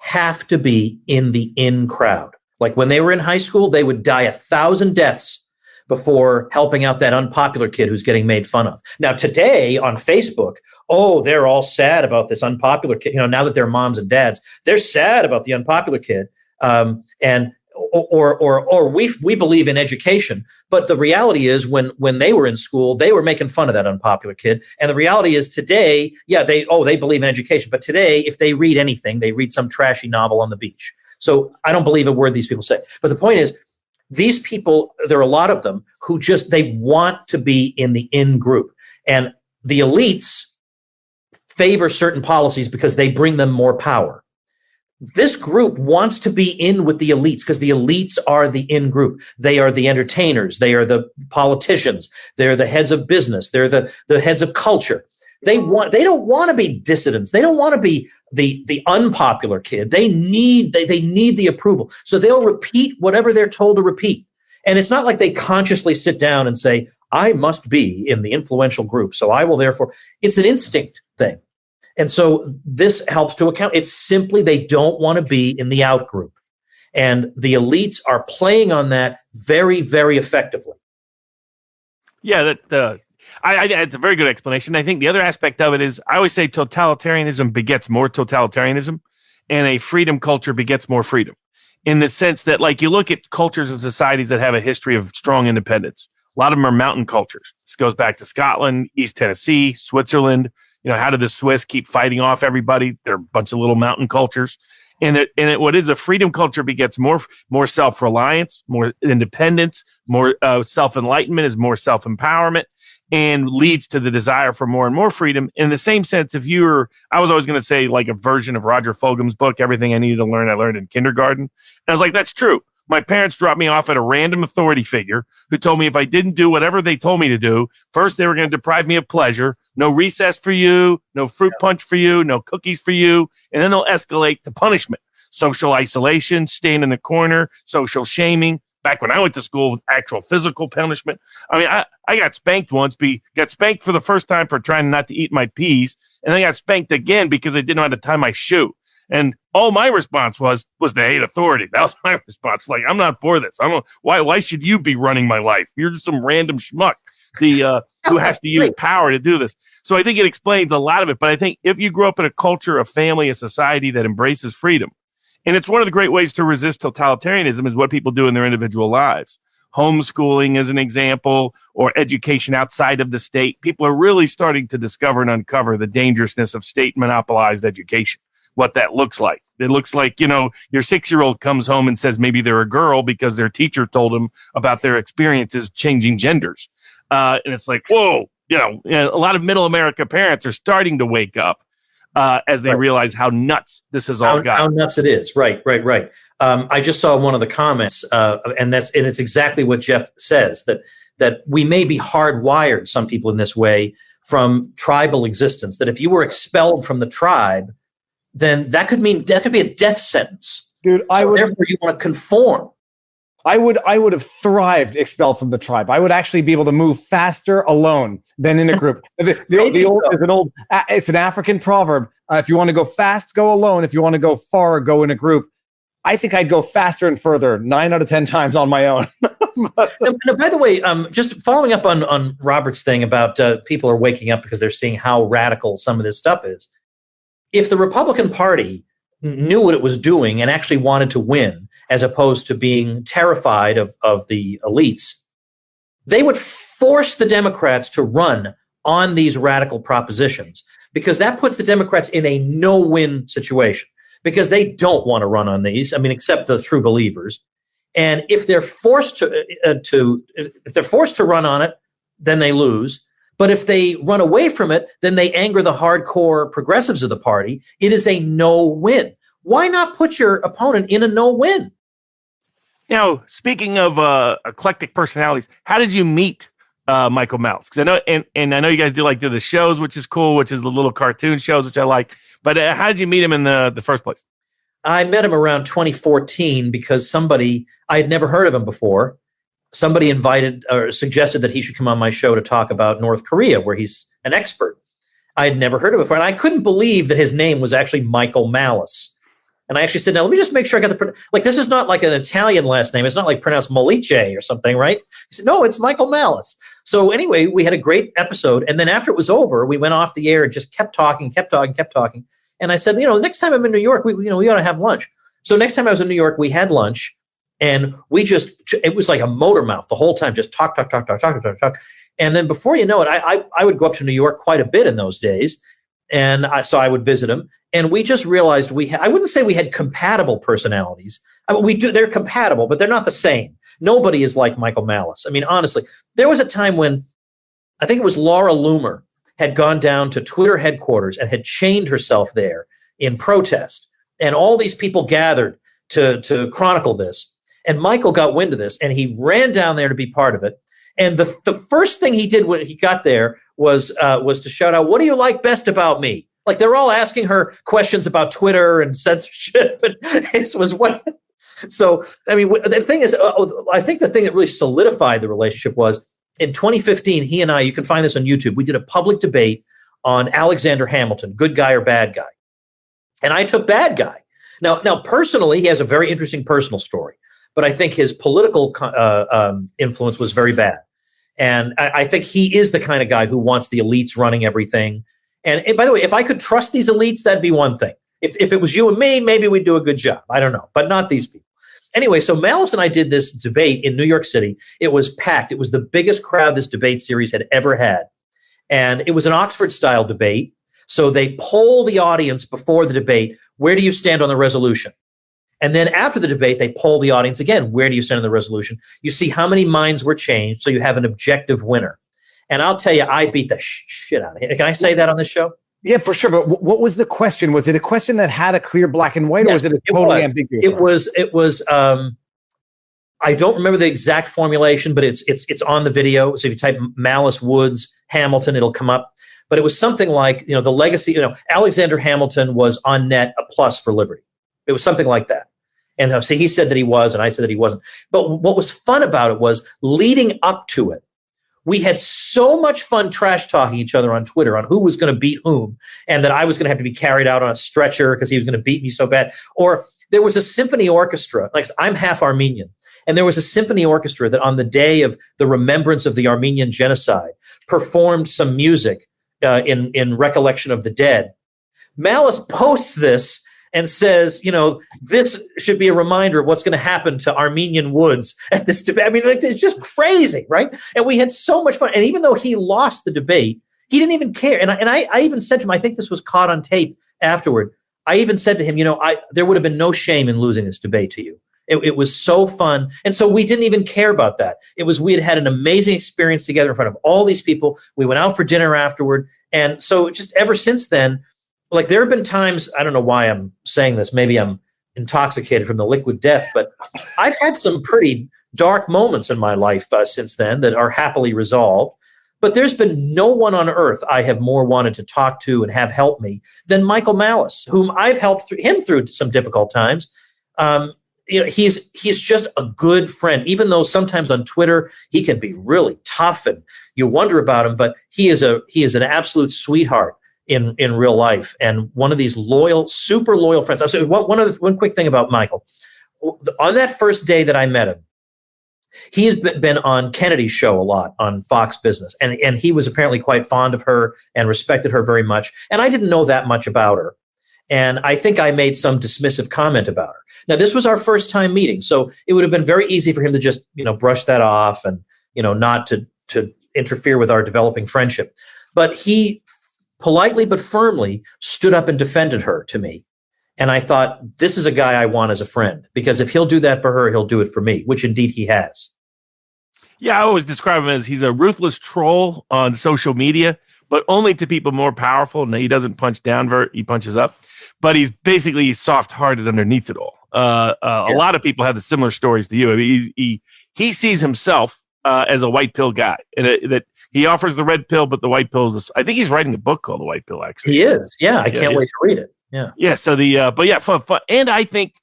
have to be in the in crowd. Like when they were in high school, they would die 1,000 deaths before helping out that unpopular kid who's getting made fun of. Now, today on Facebook, they're all sad about this unpopular kid. Now that they're moms and dads, they're sad about the unpopular kid. Or we believe in education, but the reality is when they were in school, they were making fun of that unpopular kid. And the reality is today, they believe in education, but today, if they read anything, they read some trashy novel on the beach. So I don't believe a word these people say. But the point is, these people, there are a lot of them who they want to be in the in group. And the elites favor certain policies because they bring them more power. This group wants to be in with the elites because the elites are the in group. They are the entertainers. They are the politicians. They're the heads of business. They're the heads of culture. They don't want to be dissidents. They don't want to be the unpopular kid. They need the approval. So they'll repeat whatever they're told to repeat. And it's not like they consciously sit down and say, I must be in the influential group. So I will therefore, it's an instinct thing. And so this helps to account. It's simply they don't want to be in the out group. And the elites are playing on that very, very effectively. Yeah, it's a very good explanation. I think the other aspect of it is I always say totalitarianism begets more totalitarianism, and a freedom culture begets more freedom. In the sense that, like, you look at cultures and societies that have a history of strong independence. A lot of them are mountain cultures. This goes back to Scotland, East Tennessee, Switzerland. How did the Swiss keep fighting off everybody? They're a bunch of little mountain cultures. What is a freedom culture begets more self-reliance, more independence, more self-enlightenment is more self-empowerment, and leads to the desire for more and more freedom. In the same sense, I was always going to say like a version of Roger Fulgham's book, Everything I Needed to Learn, I Learned in Kindergarten. And I was like, that's true. My parents dropped me off at a random authority figure who told me if I didn't do whatever they told me to do, first they were going to deprive me of pleasure, no recess for you, no fruit punch for you, no cookies for you, and then they'll escalate to punishment, social isolation, staying in the corner, social shaming. Back when I went to school with actual physical punishment. I mean, I got spanked once, got spanked for the first time for trying not to eat my peas, and then got spanked again because I didn't know how to tie my shoe. And all my response was to hate authority. That was my response. Like, I'm not for this. Why should you be running my life? You're just some random schmuck who has to use power to do this. So I think it explains a lot of it. But I think if you grow up in a culture, a family, a society that embraces freedom, and it's one of the great ways to resist totalitarianism is what people do in their individual lives. Homeschooling is an example, or education outside of the state. People are really starting to discover and uncover the dangerousness of state monopolized education. What that looks like. It looks like, your 6-year-old comes home and says maybe they're a girl because their teacher told them about their experiences changing genders. And it's like, whoa, a lot of middle America parents are starting to wake up as they realize how nuts this has all got. How nuts it is. Right. I just saw one of the comments, and it's exactly what Jeff says, that we may be hardwired, some people in this way, from tribal existence, that if you were expelled from the tribe, then that could be a death sentence. Dude, therefore you want to conform. I would have thrived expelled from the tribe. I would actually be able to move faster alone than in a group. It's an African proverb. If you want to go fast, go alone. If you want to go far, go in a group. I think I'd go faster and further 9 out of 10 times on my own. Now, by the way, just following up on Robert's thing about people are waking up because they're seeing how radical some of this stuff is. If the Republican Party knew what it was doing and actually wanted to win, as opposed to being terrified of the elites, they would force the Democrats to run on these radical propositions, because that puts the Democrats in a no-win situation, because they don't want to run on these. I mean, except the true believers. And if they're forced to run on it, then they lose. But if they run away from it, then they anger the hardcore progressives of the party. It is a no-win. Why not put your opponent in a no-win? Speaking of eclectic personalities, how did you meet Michael Meltz? Because I know, and I know you guys do the shows, which is cool, which is the little cartoon shows, which I like. But how did you meet him in the first place? I met him around 2014 because I had never heard of him before. Somebody invited or suggested that he should come on my show to talk about North Korea, where he's an expert. I had never heard of it before, and I couldn't believe that his name was actually Michael Malice. And I actually said, now let me just make sure I got this is not like an Italian last name. It's not like pronounced Molice or something, right? He said, no, it's Michael Malice. So anyway, we had a great episode. And then after it was over, we went off the air and just kept talking. And I said, next time I'm in New York, we ought to have lunch. So next time I was in New York, we had lunch, and it was like a motor mouth the whole time, just talk. And then before you know it, I would go up to New York quite a bit in those days. And so I would visit him. And we just realized I wouldn't say we had compatible personalities. I mean, they're compatible, but they're not the same. Nobody is like Michael Malice. I mean, honestly, there was a time when I think it was Laura Loomer had gone down to Twitter headquarters and had chained herself there in protest. And all these people gathered to chronicle this. And Michael got wind of this, and he ran down there to be part of it. And the first thing he did when he got there was to shout out, "What do you like best about me?" Like, they're all asking her questions about Twitter and censorship. And this was what. So, I mean, the thing is, I think the thing that really solidified the relationship was in 2015, he and I, you can find this on YouTube, we did a public debate on Alexander Hamilton, good guy or bad guy. And I took bad guy. Now, personally, he has a very interesting personal story, but I think his political influence was very bad. And I think he is the kind of guy who wants the elites running everything. And by the way, if I could trust these elites, that'd be one thing. If it was you and me, maybe we'd do a good job. I don't know, but not these people. Anyway, so Malice and I did this debate in New York City. It was packed. It was the biggest crowd this debate series had ever had. And it was an Oxford-style debate. So they poll the audience before the debate, where do you stand on the resolution? And then after the debate, they poll the audience again, where do you stand on the resolution? You see how many minds were changed, so you have an objective winner. And I'll tell you, I beat the shit out of him. Can I say that on this show? Yeah, for sure. But what was the question? Was it a question that had a clear black and white, or was it a totally ambiguous? It was. I don't remember the exact formulation, but it's on the video. So if you type Malice Woods Hamilton, it'll come up. But it was something like, the legacy. Alexander Hamilton was on net a plus for liberty. It was something like that. And so he said that he was, and I said that he wasn't. But what was fun about it was leading up to it, we had so much fun trash talking each other on Twitter on who was going to beat whom, and that I was going to have to be carried out on a stretcher because he was going to beat me so bad. Or there was a symphony orchestra, like I'm half Armenian, and there was a symphony orchestra that on the day of the remembrance of the Armenian genocide performed some music in recollection of the dead. Malice posts this and says, this should be a reminder of what's going to happen to Armenian Woods at this debate. I mean, it's just crazy, right? And we had so much fun. And even though he lost the debate, he didn't even care. And I even said to him, I think this was caught on tape afterward. I even said to him, there would have been no shame in losing this debate to you. It was so fun. And so we didn't even care about that. We had an amazing experience together in front of all these people. We went out for dinner afterward. And so just ever since then, like, there have been times, I don't know why I'm saying this, maybe I'm intoxicated from the liquid death, but I've had some pretty dark moments in my life since then that are happily resolved. But there's been no one on earth I have more wanted to talk to and have help me than Michael Malice, whom I've helped him through some difficult times. He's just a good friend, even though sometimes on Twitter he can be really tough and you wonder about him, but he is an absolute sweetheart in real life, and one of these super loyal friends. So one quick thing about Michael. On that first day that I met him, he had been on Kennedy's show a lot on Fox Business, and he was apparently quite fond of her and respected her very much. And I didn't know that much about her. And I think I made some dismissive comment about her. Now, this was our first time meeting, so it would have been very easy for him to just, brush that off and, not to interfere with our developing friendship. But he politely but firmly stood up and defended her to me. And I thought, this is a guy I want as a friend, because if he'll do that for her, he'll do it for me, which indeed he has. Yeah, I always describe him as he's a ruthless troll on social media, but only to people more powerful. And he doesn't punch down, he punches up. But he's basically soft-hearted underneath it all. A lot of people have the similar stories to you. I mean, he sees himself as a white pill guy, and that he offers the red pill, but the white pill is. I think he's writing a book called The White Pill. Actually, he is. Yeah, I can't wait to read it. Yeah, yeah. So fun. And I think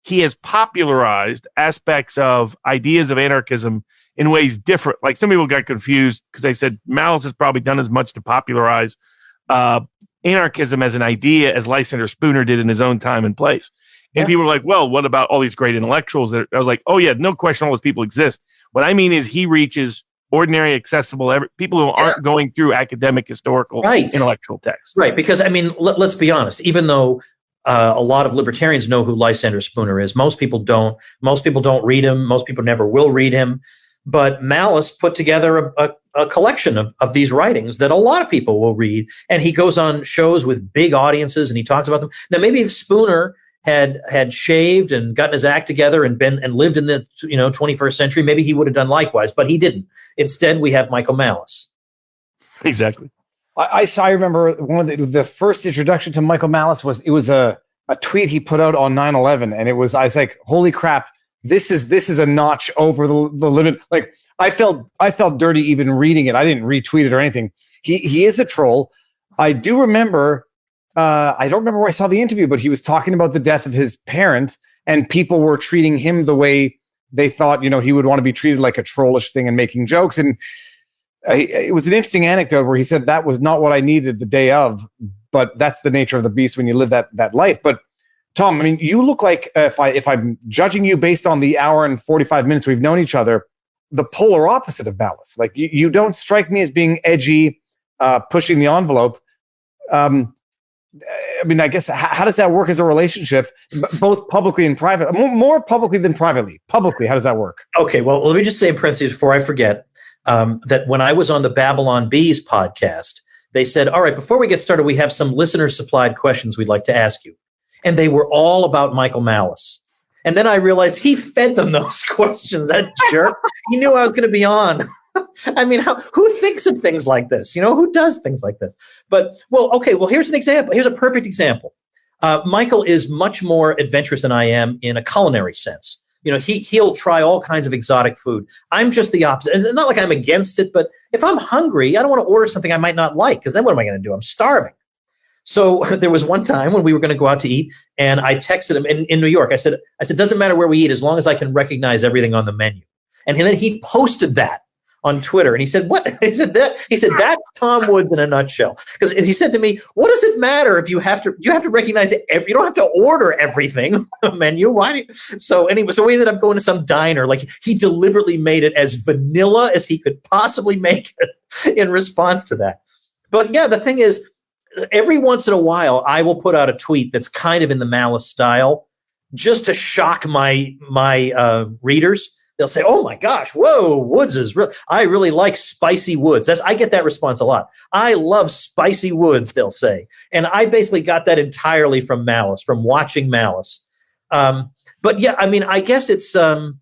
he has popularized aspects of ideas of anarchism in ways different. Like some people got confused because they said Malice has probably done as much to popularize anarchism as an idea as Lysander Spooner did in his own time and place. And people were like, well, what about all these great intellectuals? I was like, oh, yeah, no question all those people exist. What I mean is he reaches ordinary, accessible, people who aren't going through academic, historical, intellectual texts. Right, because, I mean, let's be honest. Even though a lot of libertarians know who Lysander Spooner is, most people don't. Most people don't read him. Most people never will read him. But Malice put together a collection of these writings that a lot of people will read. And he goes on shows with big audiences and he talks about them. Now, maybe if Spooner had shaved and gotten his act together and lived in the 21st century, maybe he would have done likewise, but he didn't. Instead, we have Michael Malice. Exactly. I remember one of the first introduction to Michael Malice was a tweet he put out on 9/11, and I was like, holy crap, this is a notch over the limit. Like I felt dirty even reading it. I didn't retweet it or anything. He is a troll. I do remember. I don't remember where I saw the interview, but he was talking about the death of his parent, and people were treating him the way they thought, he would want to be treated, like a trollish thing and making jokes. And it was an interesting anecdote where he said that was not what I needed the day of, but that's the nature of the beast when you live that life. But Tom, I mean, you look like, if I'm judging you based on the hour and 45 minutes we've known each other, the polar opposite of Malice. Like you don't strike me as being edgy, pushing the envelope. I mean, I guess, how does that work as a relationship, both publicly and private? More publicly than privately. Publicly, how does that work? Okay, well, let me just say in parentheses before I forget that when I was on the Babylon Bees podcast, they said, all right, before we get started, we have some listener-supplied questions we'd like to ask you. And they were all about Michael Malice. And then I realized he fed them those questions, that jerk. He knew I was going to be on. I mean, who thinks of things like this? Who does things like this? But, here's an example. Here's a perfect example. Michael is much more adventurous than I am in a culinary sense. He'll try all kinds of exotic food. I'm just the opposite. And it's not like I'm against it, but if I'm hungry, I don't want to order something I might not like, because then what am I going to do? I'm starving. So there was one time when we were going to go out to eat, and I texted him in New York. I said, doesn't matter where we eat as long as I can recognize everything on the menu. And then he posted that on Twitter, and he said, "What?" He said that's Tom Woods in a nutshell. Because he said to me, "What does it matter if you have to recognize it? You don't have to order everything on the menu. Why?" So anyway, we ended up going to some diner. Like he deliberately made it as vanilla as he could possibly make it in response to that. But yeah, the thing is, every once in a while, I will put out a tweet that's kind of in the Malice style, just to shock my readers. They'll say, "Oh my gosh, whoa, Woods is real. I really like spicy Woods." I get that response a lot. "I love spicy Woods," they'll say. And I basically got that entirely from Malice, from watching Malice. But yeah, I mean, I guess it's, in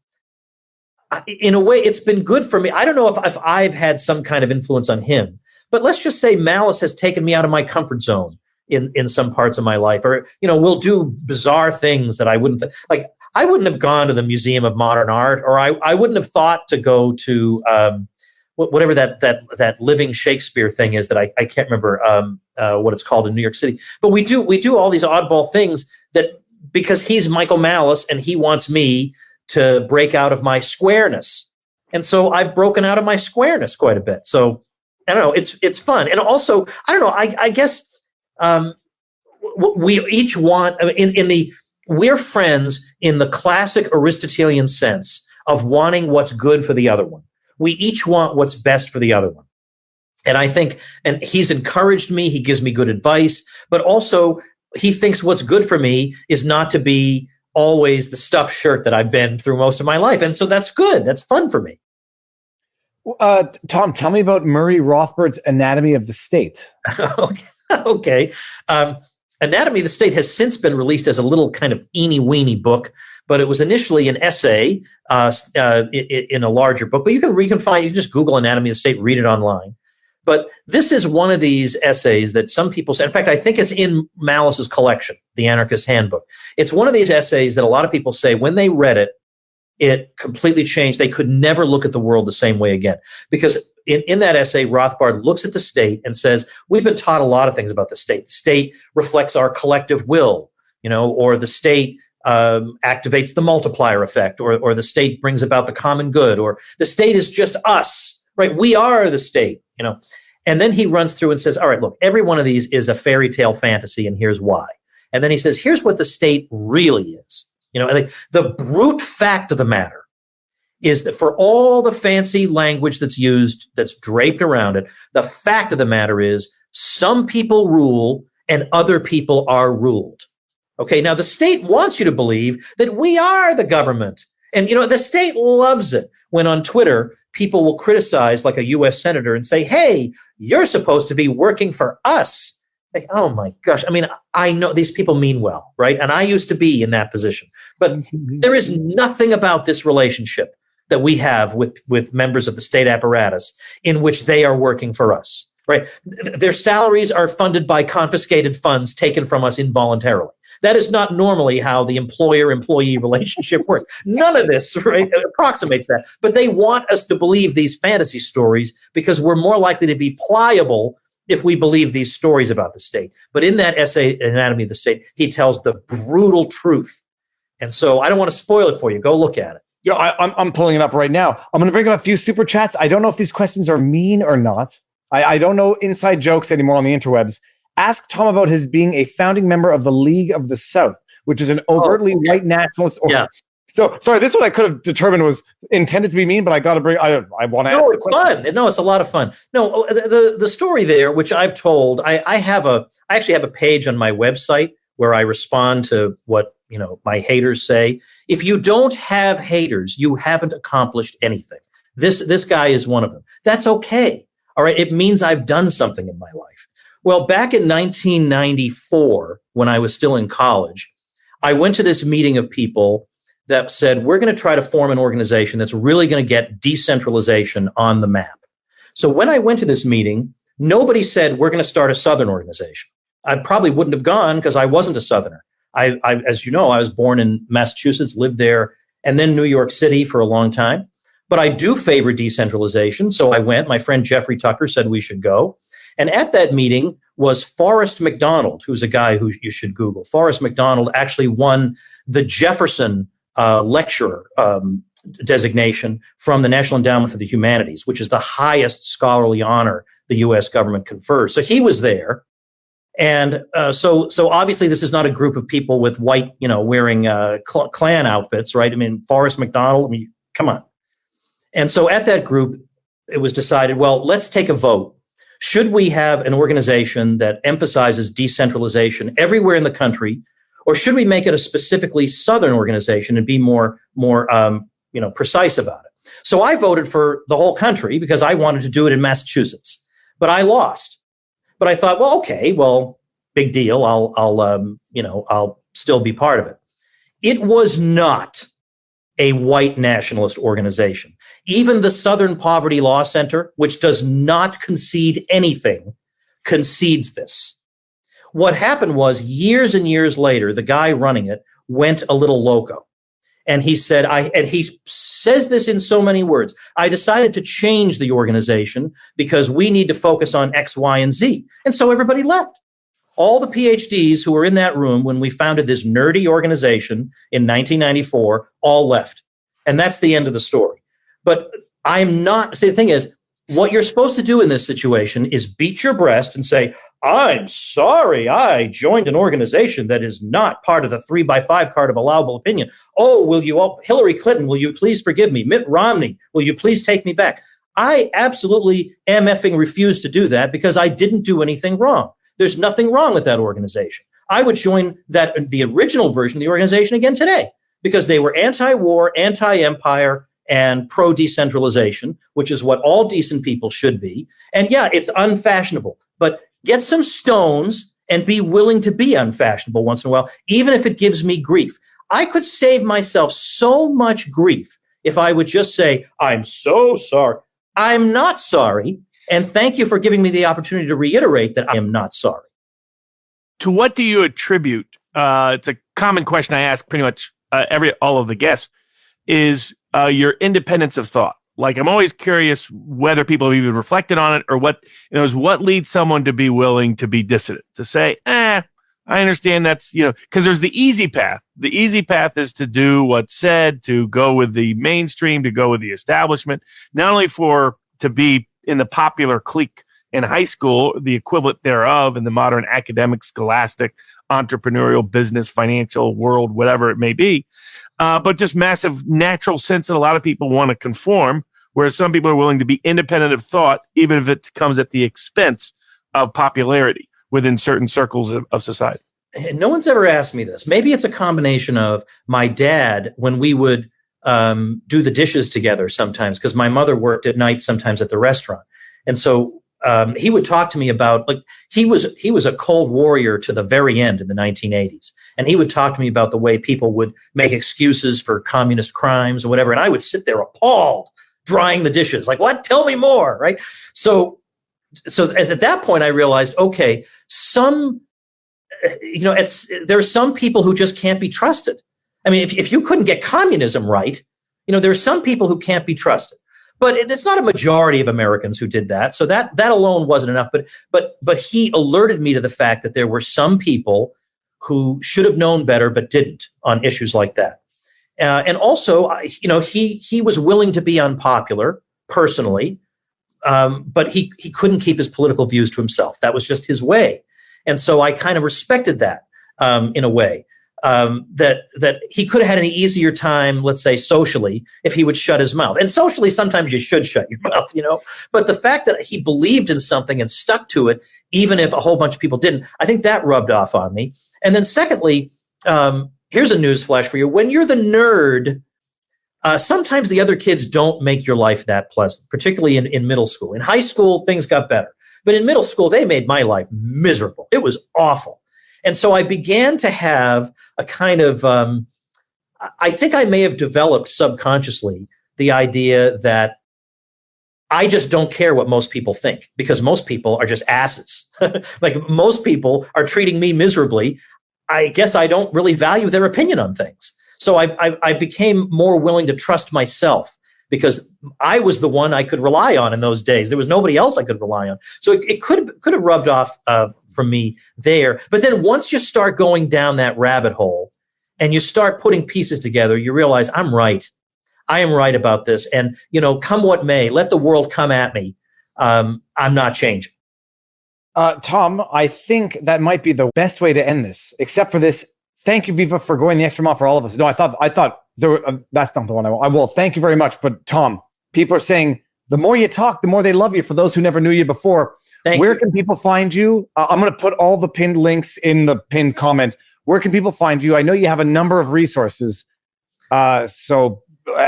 a way, it's been good for me. I don't know if I've had some kind of influence on him, but let's just say Malice has taken me out of my comfort zone in some parts of my life, or, we'll do bizarre things that I wouldn't like. I wouldn't have gone to the Museum of Modern Art, or I wouldn't have thought to go to whatever that living Shakespeare thing is that I can't remember what it's called in New York City. But we do all these oddball things that, because he's Michael Malice and he wants me to break out of my squareness. And so I've broken out of my squareness quite a bit. So I don't know, it's fun. And also, I don't know, I guess we each want we're friends in the classic Aristotelian sense of wanting what's good for the other one. We each want what's best for the other one. And I think, and he's encouraged me, he gives me good advice, but also he thinks what's good for me is not to be always the stuffed shirt that I've been through most of my life. And so that's good. That's fun for me. Tom, tell me about Murray Rothbard's Anatomy of the State. Okay. Anatomy of the State has since been released as a little kind of eeny-weeny book but it was initially an essay in a larger book. But you can just Google Anatomy of the State, read it online. But this is one of these essays that some people say, in fact, I think it's in Malice's collection, The Anarchist Handbook. It's one of these essays that a lot of people say when they read it, it completely changed. They could never look at the world the same way again. Because in that essay, Rothbard looks at the state and says, we've been taught a lot of things about the state. The state reflects our collective will, or the state activates the multiplier effect, or the state brings about the common good, or the state is just us, right? We are the state, And then he runs through and says, all right, look, every one of these is a fairy tale fantasy, and here's why. And then he says, here's what the state really is. The brute fact of the matter is that for all the fancy language that's used, that's draped around it, the fact of the matter is some people rule and other people are ruled. Okay, now the state wants you to believe that we are the government. And, the state loves it when on Twitter, people will criticize like a U.S. senator and say, hey, you're supposed to be working for us. Like, oh my gosh. I mean, I know these people mean well, right? And I used to be in that position. But there is nothing about this relationship that we have with members of the state apparatus in which they are working for us, right? Their salaries are funded by confiscated funds taken from us involuntarily. That is not normally how the employer-employee relationship works. None of this, right, approximates that. But they want us to believe these fantasy stories because we're more likely to be pliable if we believe these stories about the state. But in that essay, Anatomy of the State, he tells the brutal truth. And so I don't want to spoil it for you. Go look at it. I'm pulling it up right now. I'm going to bring up a few super chats. I don't know if these questions are mean or not. I don't know inside jokes anymore on the interwebs. Ask Tom about his being a founding member of the League of the South, which is an overtly white nationalist order. Yeah. So, sorry, this one I could have determined was intended to be mean, but I got to bring. I want to ask. No, it's fun. No, it's a lot of fun. No, the story there, which I've told, I actually have a page on my website where I respond to what my haters say. If you don't have haters, you haven't accomplished anything. This guy is one of them. That's okay. All right, it means I've done something in my life. Well, back in 1994, when I was still in college, I went to this meeting of people that said, we're going to try to form an organization that's really going to get decentralization on the map. So when I went to this meeting, nobody said, we're going to start a Southern organization. I probably wouldn't have gone because I wasn't a Southerner. I, as you know, I was born in Massachusetts, lived there, and then New York City for a long time. But I do favor decentralization. So I went. My friend Jeffrey Tucker said we should go. And at that meeting was Forrest McDonald, who's a guy who you should Google. Forrest McDonald actually won the Jefferson lecturer designation from the National Endowment for the Humanities, which is the highest scholarly honor the U.S. government confers. So he was there. And so obviously this is not a group of people with white, wearing Klan outfits, right? I mean, Forrest McDonald, come on. And so at that group, it was decided, well, let's take a vote. Should we have an organization that emphasizes decentralization everywhere in the country, or should we make it a specifically Southern organization and be more precise about it? So I voted for the whole country because I wanted to do it in Massachusetts, but I lost. But I thought, well, okay, big deal. I'll still be part of it. It was not a white nationalist organization. Even the Southern Poverty Law Center, which does not concede anything, concedes this. What happened was years and years later, the guy running it went a little loco. And he said, and he says this in so many words, I decided to change the organization because we need to focus on X, Y, and Z. And so everybody left. All the PhDs who were in that room when we founded this nerdy organization in 1994 all left. And that's the end of the story. But I'm not, see, the thing is, what you're supposed to do in this situation is beat your breast and say, I'm sorry, I joined an organization that is not part of the 3x5 card of allowable opinion. Hillary Clinton, will you please forgive me? Mitt Romney, will you please take me back? I absolutely refuse to do that because I didn't do anything wrong. There's nothing wrong with that organization. I would join the original version of the organization again today because they were anti-war, anti-empire, and pro-decentralization, which is what all decent people should be. And yeah, it's unfashionable, but get some stones and be willing to be unfashionable once in a while, even if it gives me grief. I could save myself so much grief if I would just say, I'm so sorry. I'm not sorry. And thank you for giving me the opportunity to reiterate that I am not sorry. To what do you attribute? It's a common question I ask pretty much all of the guests, is your independence of thought. Like, I'm always curious whether people have even reflected on it, or what leads someone to be willing to be dissident, to say, I understand that's, because there's the easy path. The easy path is to do what's said, to go with the mainstream, to go with the establishment, not only to be in the popular clique in high school, the equivalent thereof in the modern academic, scholastic, entrepreneurial, business, financial world, whatever it may be, but just massive natural sense that a lot of people want to conform, whereas some people are willing to be independent of thought, even if it comes at the expense of popularity within certain circles of society. No one's ever asked me this. Maybe it's a combination of my dad, when we would do the dishes together sometimes, because my mother worked at night sometimes at the restaurant. And so he would talk to me about, like, he was a cold warrior to the very end in the 1980s. And he would talk to me about the way people would make excuses for communist crimes or whatever. And I would sit there appalled, drying the dishes. Like, what? Tell me more, right? So at that point, I realized, okay, there are some people who just can't be trusted. I mean, if you couldn't get communism right, there are some people who can't be trusted. But it's not a majority of Americans who did that. So that alone wasn't enough. But he alerted me to the fact that there were some people who should have known better but didn't on issues like that. And also, he was willing to be unpopular personally, but he couldn't keep his political views to himself. That was just his way. And so I kind of respected that in a way. That he could have had an easier time, let's say, socially, if he would shut his mouth. And socially, sometimes you should shut your mouth, But the fact that he believed in something and stuck to it, even if a whole bunch of people didn't, I think that rubbed off on me. And then secondly, here's a news flash for you. When you're the nerd, sometimes the other kids don't make your life that pleasant, particularly in middle school. In high school, things got better. But in middle school, they made my life miserable. It was awful. And so I began to have a kind of, I think I may have developed subconsciously the idea that I just don't care what most people think, because most people are just asses. Like, most people are treating me miserably. I guess I don't really value their opinion on things. So I became more willing to trust myself, because I was the one I could rely on in those days. There was nobody else I could rely on. So it could have rubbed off from me there. But then once you start going down that rabbit hole and you start putting pieces together, you realize I'm right. I am right about this. And, come what may, let the world come at me. I'm not changing. Tom, I think that might be the best way to end this, except for this. Thank you, Viva, for going the extra mile for all of us. No, I thought there were, that's not the one I want. I will. Thank you very much. But Tom, people are saying the more you talk, the more they love you. For those who never knew you before, where can people find you? I'm going to put all the pinned links in the pinned comment. Where can people find you? I know you have a number of resources, so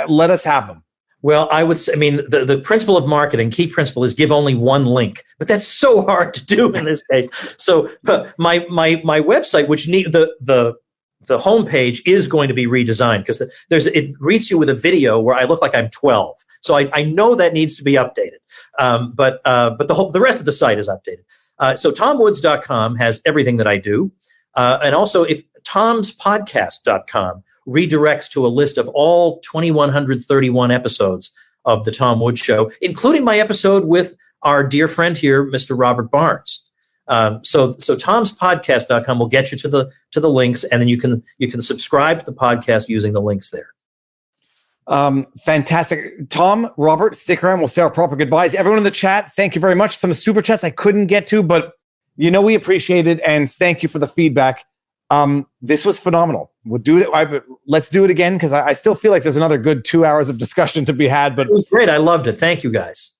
let us have them. Well, I would say, the principle of marketing, key principle, is give only one link, but that's so hard to do in this case. So my website, which the homepage is going to be redesigned, because it greets you with a video where I look like I'm 12. So I know that needs to be updated. But the rest of the site is updated. So tomwoods.com has everything that I do. And also, if tomspodcast.com redirects to a list of all 2,131 episodes of the Tom Woods Show, including my episode with our dear friend here, Mr. Robert Barnes. So tomspodcast.com will get you to the links, and then you can subscribe to the podcast using the links there. Fantastic. Tom, Robert, stick around. We'll say our proper goodbyes. Everyone in the chat, thank you very much. Some super chats I couldn't get to, but we appreciate it, and thank you for the feedback. This was phenomenal. We'll do it. Let's do it again, because I still feel like there's another good 2 hours of discussion to be had. But it was great. I loved it. Thank you, guys.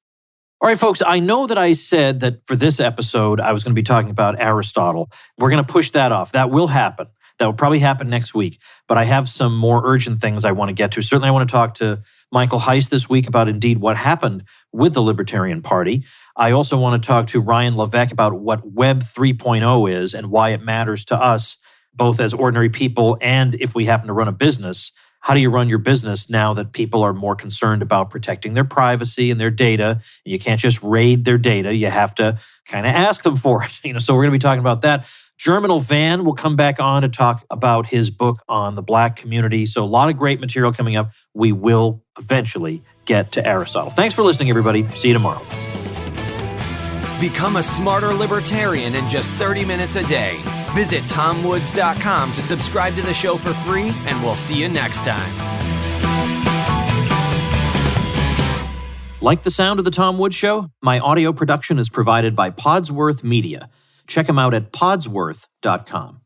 All right, folks, I know that I said that for this episode, I was going to be talking about Aristotle. We're going to push that off. That will happen. That will probably happen next week. But I have some more urgent things I want to get to. Certainly, I want to talk to Michael Heiss this week about, indeed, what happened with the Libertarian Party. I also want to talk to Ryan Levesque about what Web 3.0 is and why it matters to us both as ordinary people and if we happen to run a business. How do you run your business now that people are more concerned about protecting their privacy and their data? You can't just raid their data. You have to kind of ask them for it. So we're going to be talking about that. Germinal Van will come back on to talk about his book on the Black community. So a lot of great material coming up. We will eventually get to Aristotle. Thanks for listening, everybody. See you tomorrow. Become a smarter libertarian in just 30 minutes a day. Visit TomWoods.com to subscribe to the show for free, and we'll see you next time. Like the sound of The Tom Woods Show? My audio production is provided by Podsworth Media. Check them out at podsworth.com.